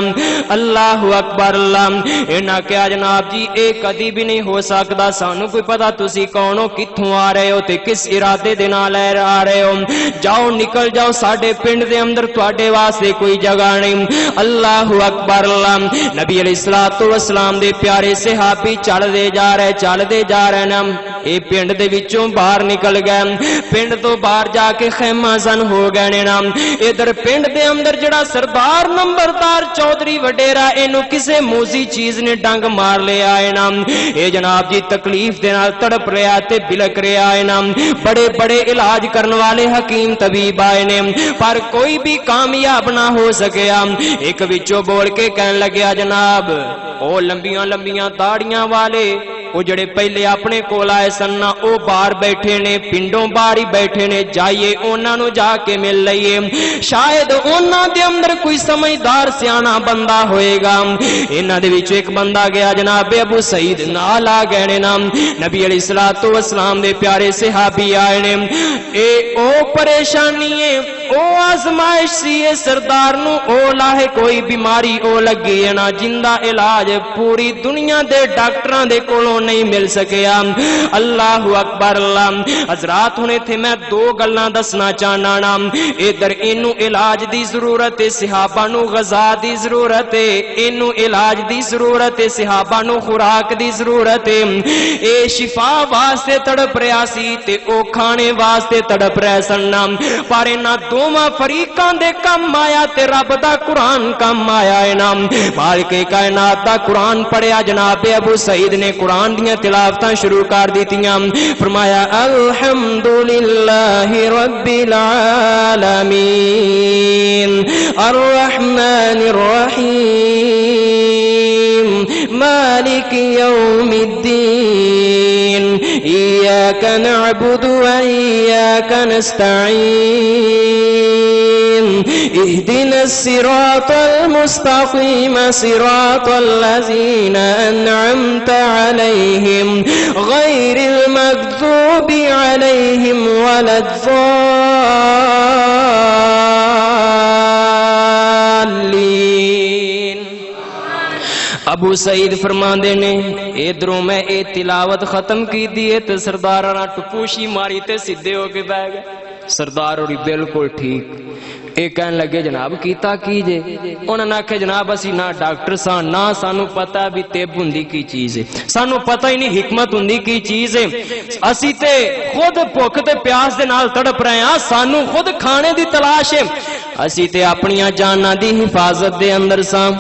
اللہ اکبر اللہ انہاں کہا جناب جی اے کدی بھی نہیں ہو سکدا سانو کوئی پتہ تسی کون ہو کتھوں آ رہے ہو تے کس ارادے دے نال آ رہے ہو جاؤ نکل جاؤ ساڈے پنڈ دے اندر تواڈے واسطے کوئی جگہ نہیں اللہ اکبر اللہ نبی علیہ الصلوۃ والسلام دے پیارے صحابی چل دے جا رہے نا اے پنڈ دے وچوں باہر نکل گئے پنڈ تو باہر جا کے خیمہ زن ہو گئے نے نا ادھر پنڈ دے اندر جڑا سردار نمبردار چودھری وڈیرا اینو کسے موزی چیز نے ڈنگ مار لیا ہے نا اے جناب جی تکلیف دے نال تڑپ رہا تے بلک رہا ہے نا بڑے بڑے علاج کرن والے حکیم طبیب آئے نے پر کوئی بھی کامیاب نہ ہو سکیا ایک وچوں بول کے کہن لگیا جناب او لمبیاں لمبیاں داڑیاں والے وہ جڑے پہلے اپنے کول آئے سن نا او باہر بیٹھے نے پنڈوں باہر ہی بیٹھے نے جائیے انہاں نو جا کے مل لئیے شاید انہاں دے اندر کوئی سمجھدار سیانا بندہ ہوئے گا انہاں دے وچوں ایک بندہ گیا جناب ابو سعید نال آ گئے نے نام نبی علیہ الصلوۃ والسلام دے پیارے صحابی آئے نے اے او پریشانی ہے او آزمائش سی سردار نو او لاہے کوئی بیماری او لگی ہے نا جندہ علاج پوری دنیا دے ڈاکٹراں دے کولوں نہیں مل سکیا اللہ اکبر اللہ حضرات ہونے تھے میں دو گلاں دسنا چاہنا نا ادھر اینو علاج دی ضرورت ہے صحابہ نو غذا دی ضرورت ہے اینو علاج دی ضرورت ہے صحابہ نو خوراک دی ضرورت ہے اے شفا واسطے تڑپ رہا سی تے او کھانے واسطے تڑپ رہے سن پر انہاں دوواں فریقاں دے کم آیا تے رب دا قرآن کم آیا ہے نا مالک کائنات دا قرآن پڑھیا جناب ابو سعید نے قرآن قرآن دیاں تلاوتاں شروع کر دیتیاں فرمایا الحمدللہ رب العالمین الرحمن الرحیم مالک یوم الدین ایاک نعبد و ایاک نستعین اهدنا الصراط المستقيم صراط الذين أنعمت عليهم غير المغضوب عليهم ولا الضالين ابو سعید فرماندے نے ادھروں میں اے تلاوت ختم کی دیئے تے سرداراں ٹپوشی ماری تے سدھے ہو کے بیٹھ گئے سردار ہوری بالکل ٹھیک اے کہن لگے جناب کیتا کیجے انہاں نے آکھے جناب اسی نہ ڈاکٹر سان نہ سانو پتہ بھی طب ہوندی کی چیز ہے سانو پتہ ہی نہیں حکمت ہوندی کی چیز ہے اسی تے خود بھوک تے پیاس دے نال تڑپ رہے ہیں سانو خود کھانے دی تلاش ہے اسی تے اپنیاں جاناں دی حفاظت دے اندر ساں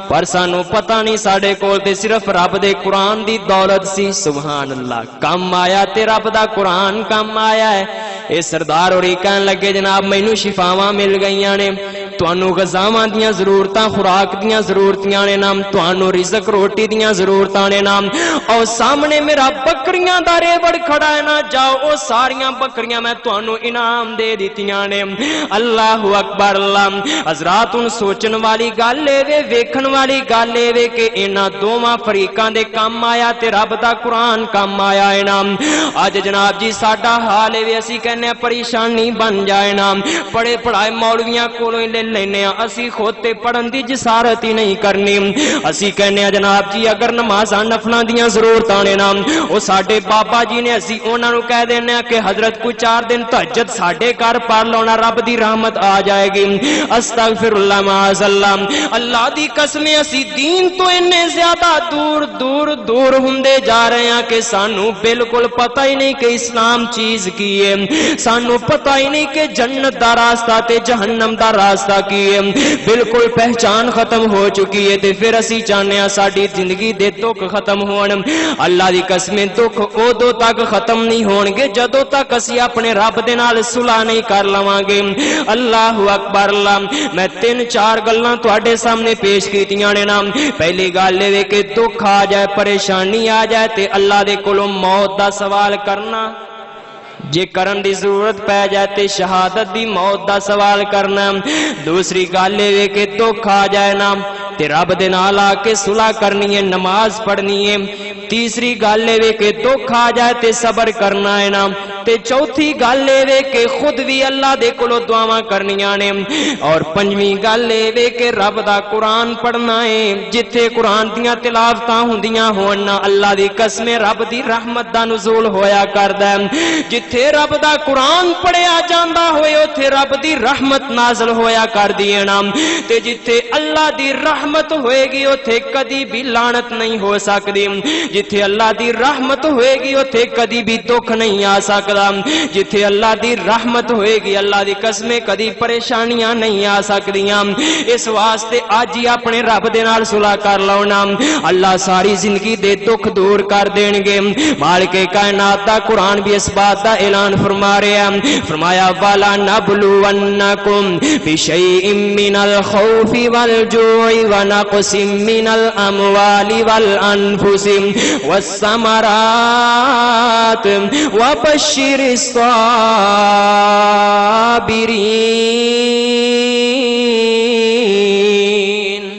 پر سانو پتہ نہیں ساڑے کول تے صرف رب دے قرآن دی دولت سی سبحان اللہ کم آیا تے رب دا قرآن کم آیا ہے اے سردار اور کہن لگے جناب مینوں شفاواں مل گئیاں نے تانوں غذاواں دیاں ضرورتاں خوراک دیاں ضرورتیاں نے نام تانوں رزق روٹی دیاں ضرورتاں نے نام او سامنے میرا بکریاں دا ریوڑ کھڑا ہے نا جاؤ او ساریاں بکریاں میں تانوں انعام دے دتیاں نے اللہ اکبر اللہ حضرات ان سوچن والی گل اے ویکھن والی گل اے کہ انہاں دوواں فریقاں دے کم آیا تے رب دا قرآن کم آیا ہے نام اج جناب جی ساڈا حال اے اسی کہنے پریشانی بن جائے نام پڑھے پڑھائے مولویاں کولوں لے لینے اسی خود تے پڑھن دی جسارت ہی نہیں کرنی اسی کہنے جناب جی اگر نمازاں نفلاں دیاں ضرورتاں نے نام او ساڈے بابا جی نے اسی انہاں نوں کہہ دینے کہ حضرت کو 4 دن تہجد ساڈے گھر پڑھ لونا رب دی رحمت آ جائے گی استغفر اللہ معاذ اللہ اللہ دی قسم اسی دین تو اتنے زیادہ دور دور دور ہوندے جا رہے ہیں کہ سانو بالکل پتہ ہی نہیں کہ اسلام چیز کی ہے سانو پتہ ہی نہیں کہ جنت دا راستہ تے جہنم دا راستہ کی ہے بالکل پہچان ختم ہو چکی ہے تے پھر اسی چاہنے ہیں ساڈی زندگی دے دکھ ختم ہون اللہ دی قسم دکھ اودو تک ختم نہیں ہون گے جدوں تک اسی اپنے رب دے نال صلح نہیں کر لواں گے اللہ اکبر اللہ میں 3-4 گلاں تواڈے سامنے پیش کیتیاں نے نام پہلی گل اے کہ دکھ آ جائے پریشانی آ جائے تے اللہ دے کولوں موت دا سوال کرنا جے کرن دی ضرورت پہ جائے تے شہادت دی موت دا سوال کرنا دوسری گل اے کہ دکھ آ جائے نا تے رب دے نال آ کے صلح کرنی ہے نماز پڑھنی ہے تیسری گل اے کہ دکھ آ جائے تے صبر کرنا ہے نا تے چوتھی گل اے کہ خود بھی اللہ دے کولوں دعاواں کرنیاں نے اور پنجویں گل اے کہ رب دا قرآن پڑھنا ہے جتھے قرآن دیاں تلاوتاں ہوندیاں ہون نا اللہ دی قسم رب دی رحمت دا نزول ہویا کردا ہے جتھے رب دا قرآن پڑھیا جاندا ہوئے اوتھے رب دی رحمت نازل ہویا کردی ہے نا تے جتھے اللہ دی رحمت ہوئے گی اوتھے کدی بھی لعنت نہیں ہو سکدی جتھے اللہ دی رحمت ہوئے گی اوتھے کدی بھی دکھ نہیں آ سکدا جتھے اللہ دی رحمت ہوئے گی اللہ دی قسم کدی پریشانیاں نہیں آ سکدیاں اس واسطے آج ہی اپنے رب دے نال صلح کر لو نا اللہ ساری زندگی دے دکھ دور کر دین گے مالک کائنات دا قرآن بھی اس بات دا اعلان فرما رہا فرمایا والا نبلونکم بشیء من الخوف والجوع ونقص من الاموال والانفس والثمرات وبشر الصابرین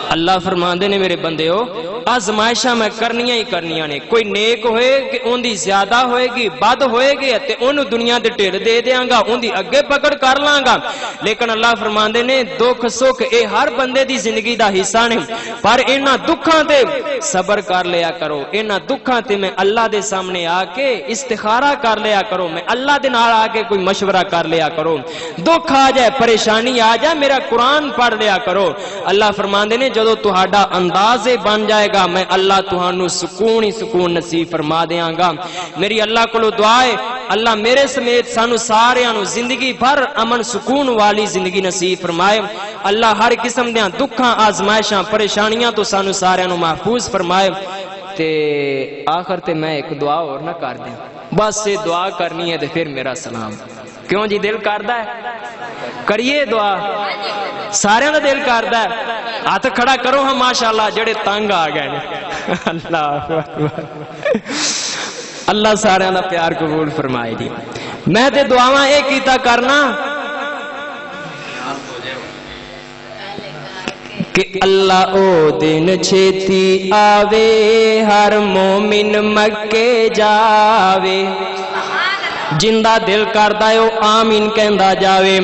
اللہ فرماندے نے میرے بندے ہو آزمائشاں میں کرنیاں ہی کرنیاں نے کوئی نیک ہوئے کہ ان دی زیادہ ہوئے گی بد ہوئے گی تے انہوں دنیا دے ٹھیر دے دیاں گا ان دی اگے پکڑ کر لاں گا لیکن اللہ فرماندے نے دکھ سکھ اے ہر بندے دی زندگی دا حصہ نے پر انہاں دکھاں تے صبر کر لیا کرو انہاں دکھاں تے میں اللہ دے سامنے آ کے استخارہ کر لیا کرو میں اللہ دے نال آ کے کوئی مشورہ کر لیا کرو دکھ آ جائے پریشانی آ جائے میرا قرآن پڑھ لیا کرو اللہ فرماندے نے جدو تہاڈا انداز بن جائے گا میں اللہ تہانوں سکون ہی سکون نصیب فرما دیاں گا میری اللہ کولو دعا ہے اللہ میرے سمیت سانو ساریاں نو زندگی بھر امن سکون والی زندگی نصیب فرمائے اللہ ہر قسم دیاں دکھاں آزمائشاں پریشانیاں تو سانو ساریاں نو محفوظ فرمائے تے آخر تے میں ایک دعا اور نہ کر دیں بس یہ دعا کرنی ہے تے پھر میرا سلام کیوں جی دل کردا ہے کریے دعا سارے دا دل کردا ہے ہاتھ کھڑا کرو ہم ماشاءاللہ جڑے تنگ آ گئے نے اللہ اکبر اللہ سارے دا پیار قبول فرمائے جی میں تے دعاواں اے کیتا کرنا کہ اللہ او دن چھتی آوے ہر مومن مکے جاوے جندہ دل کردہ ہے او آمین کہندہ جاوے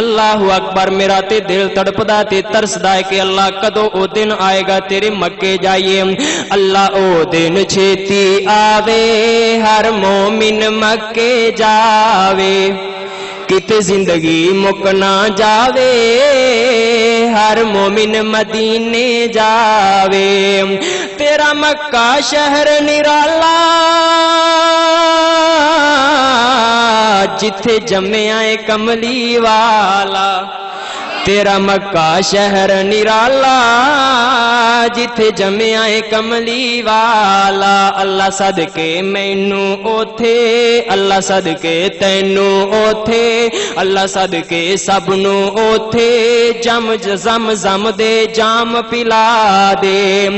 اللہ اکبر میرا تے دل تڑپدا تے ترسدا ہے کہ اللہ کدو او دن آئے گا تیرے مکے جائیے اللہ او دن چھتی آوے ہر مومن مکے جاوے کتے زندگی مکنا جاوے ہر مومن مدینے جاوے تیرا مکہ شہر نرالا جتھے جمے آئے کملی والا تیرا مکہ شہر نرالا جتھے جمے آئے کملی والا اللہ صدقے مینوں اوتھے اللہ صدقے تینوں اوتھے اللہ صدقے سبنوں اوتھے زم دے جام پلا دے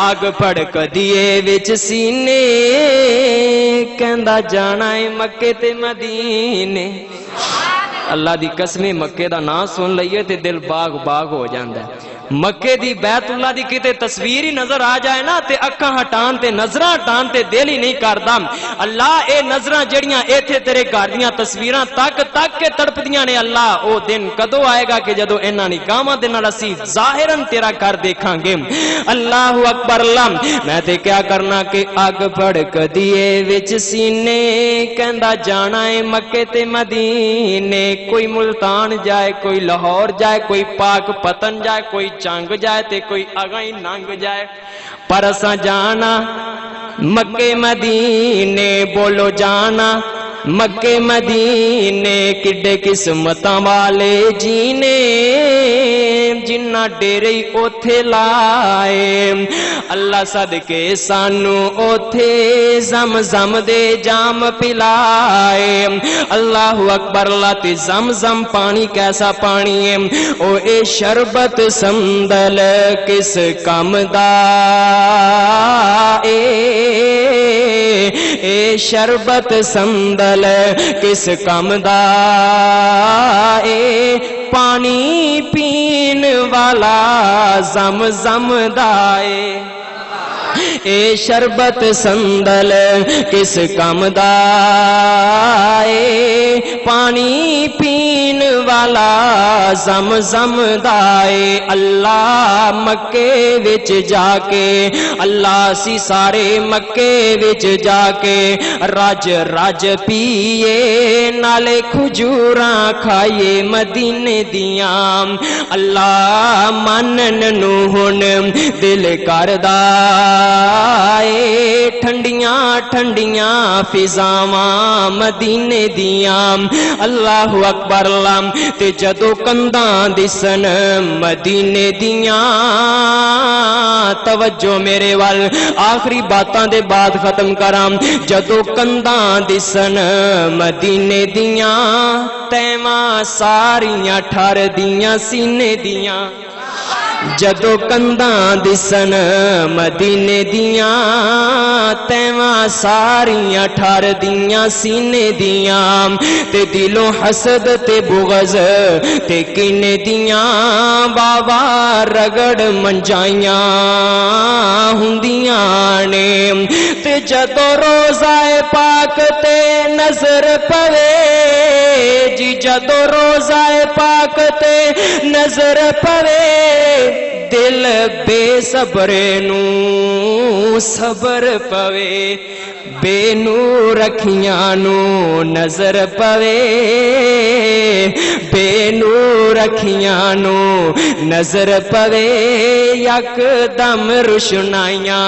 اگ پھڑک دیے وچ سینے کہندا جانا ہے مکے تے مدینے اللہ دی قسمیں مکے دا نام سن لئیے تے دل باغ باغ ہو جاندہ ہے مکے دی بیت اللہ دی کتے تصویر ہی نظر آ جائے نا تے اکھاں ہٹان تے نظراں ہٹان تے دل ہی نہیں کردا اللہ اے نظراں جڑیاں ایتھے تیرے گھر دیاں تصویراں تک کے تڑپدیاں نے اللہ او دن کدو آئے گا کہ جدو انہاں نکاحاں دے نال اسی ظاہراً تیرا گھر دیکھاں گے اللہ اکبر اللہ میں تے کیا کرنا کہ اگ پھڑک دیے وچ سینے کہندا جانا ہے مکے تے مدینے کوئی ملتان جائے کوئی لاہور جائے کوئی پاک پتن جائے کوئی چانگ جائے تے کوئی اگائی نانگ جائے پر اساں جانا مکے مدینے بولو جانا مکے مدینے کڈے قسمتاں والے جینے جنہ ڈیرے اوتھے لائے اللہ صدقے سانو اوتھے زم دے جام پلائے اللہ اکبر لاتے زم پانی کیسا پانی ہے او اے شربت سندل کس کم دا اے شربت سندل کس کم دا اے پانی پین والا زم دائے اے شربت سندل کس کم دا اے پانی پین والا زم دائے اللہ مکے وچ جا کے اللہ سی سارے مکے وچ جا کے رج پیے نالے کھجوراں کھائیے مدینے دیاں اللہ منن نو ہن دل کردا ٹھنڈیاں فضاواں مدینے دیاں اللہ اکبر اللہ تے جدو کنداں دسن مدینے دیاں توجہ میرے وال آخری باتاں دے بعد ختم کراں جدو کنداں دسن مدینے دیاں تیواں ساریاں ٹھر دیاں سینے دیاں جدو کنداں دسن مدینے دیاں تیواں ساریاں ٹھار دیاں سینے دیاں تے دلوں حسد تے بغض تے کینے دیاں بابا رگڑ منجائیاں ہوندیاں نے تے جدو روزہ پاک تے نظر پوے جی جدو روزہ پاک تے نظر پوے دل بے صبرے نو صبر پوے بے نور رکھیاں نو نظر پوے بے نور رکھیاں نو نظر پوے یک دم روشنائیاں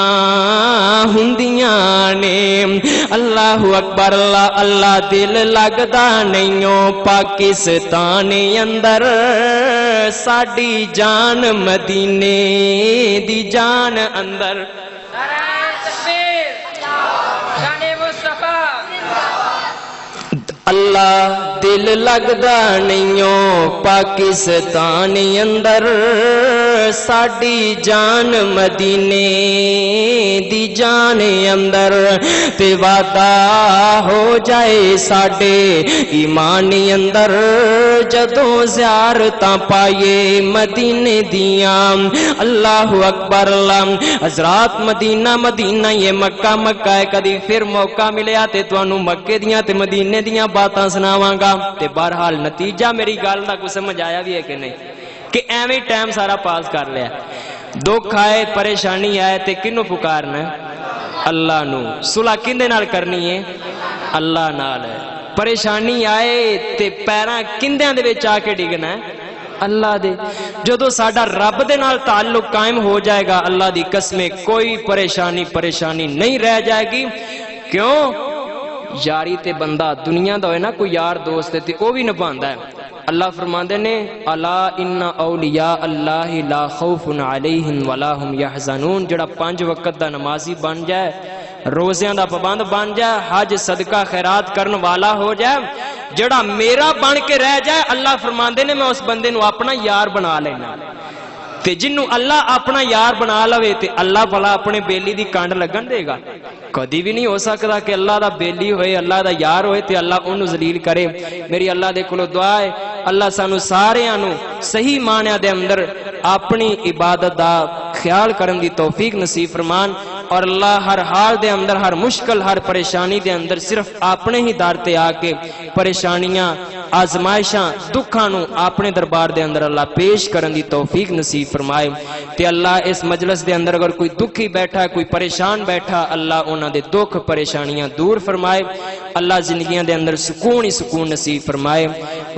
ہوندیاں نے اللہ اکبر اللہ اللہ دل لگدا نہیںوں پاکستان اندر ساڈی جان مدینے دی جان اندر اللہ دل لگدا نہیوں پاکستان اندر ساڈی جان مدینے دی جان اندر تے وعدہ ہو جائے ساڈے ایمان اندر جدوں زیارتاں پائیے مدینے دیاں اللہ اکبر اللہ حضرات مدینہ مدینہ یہ مکہ مکہ ہے کدی پھر موقع ملیا تے تانوں مکے دیاں تے مدینے دیاں باتاں سناواں گا تے بہرحال نتیجہ میری گل دا کوئی سمجھ آیا بھی ہے کہ نہیں کہ ایویں ٹائم سارا پاس کر لیا دکھ آئے پریشانی آئے تے کنوں پکارنا اللہ نو صلح کندے نال کرنی ہے اللہ نال پریشانی آئے تے پیراں کندیاں دے وچ آ کے ڈگنا ہے اللہ دے جدو ساڈا رب دے نال تعلق قائم ہو جائے گا اللہ دی قسمیں کوئی پریشانی نہیں رہ جائے گی کیوں یاری تے بندہ دنیا دا ہوئے نا کوئی یار دوست تے وہ بھی نبھاندا ہے اللہ فرماندے نے الا ان اولیاء اللہ لا خوف علیہم ولا هم يحزنون جڑا 5 وقت دا نمازی بن جائے روزیاں دا پابند بن جائے حج صدقہ خیرات کرن والا ہو جائے جڑا میرا بن کے رہ جائے اللہ فرماندے نے میں اس بندے نو اپنا یار بنا لینا تے جنوں اللہ اپنا یار بنا لوے تے اللہ بھلا اپنے بیلی دی کانڈ لگن دے گا کدی بھی نہیں ہو سکتا کہ اللہ دا بیلی ہوئے اللہ دا یار ہوئے تے اللہ انہوں ذلیل کرے میری اللہ دے کولو دعا ہے اللہ سانو سارے آنو صحیح معنی دے اندر اپنی عبادت دا خیال کرن دی توفیق نصیب فرمان اور اللہ ہر حال دے اندر ہر مشکل ہر پریشانی دے اندر صرف اپنے ہی دار تے آ کے پریشانیاں آزمائشاں دکھاں نو اپنے دربار دے اندر اللہ پیش کرن دی توفیق نصیب فرمائے تے اللہ اس مجلس دے اندر اگر کوئی دکھی بیٹھا ہے کوئی پریشان بیٹھا اللہ انہاں دے دکھ پریشانیاں دور فرمائے اللہ زندگیاں دے اندر سکون ہی سکون نصیب فرمائے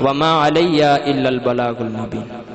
وما علیہ الا البلاغ المبین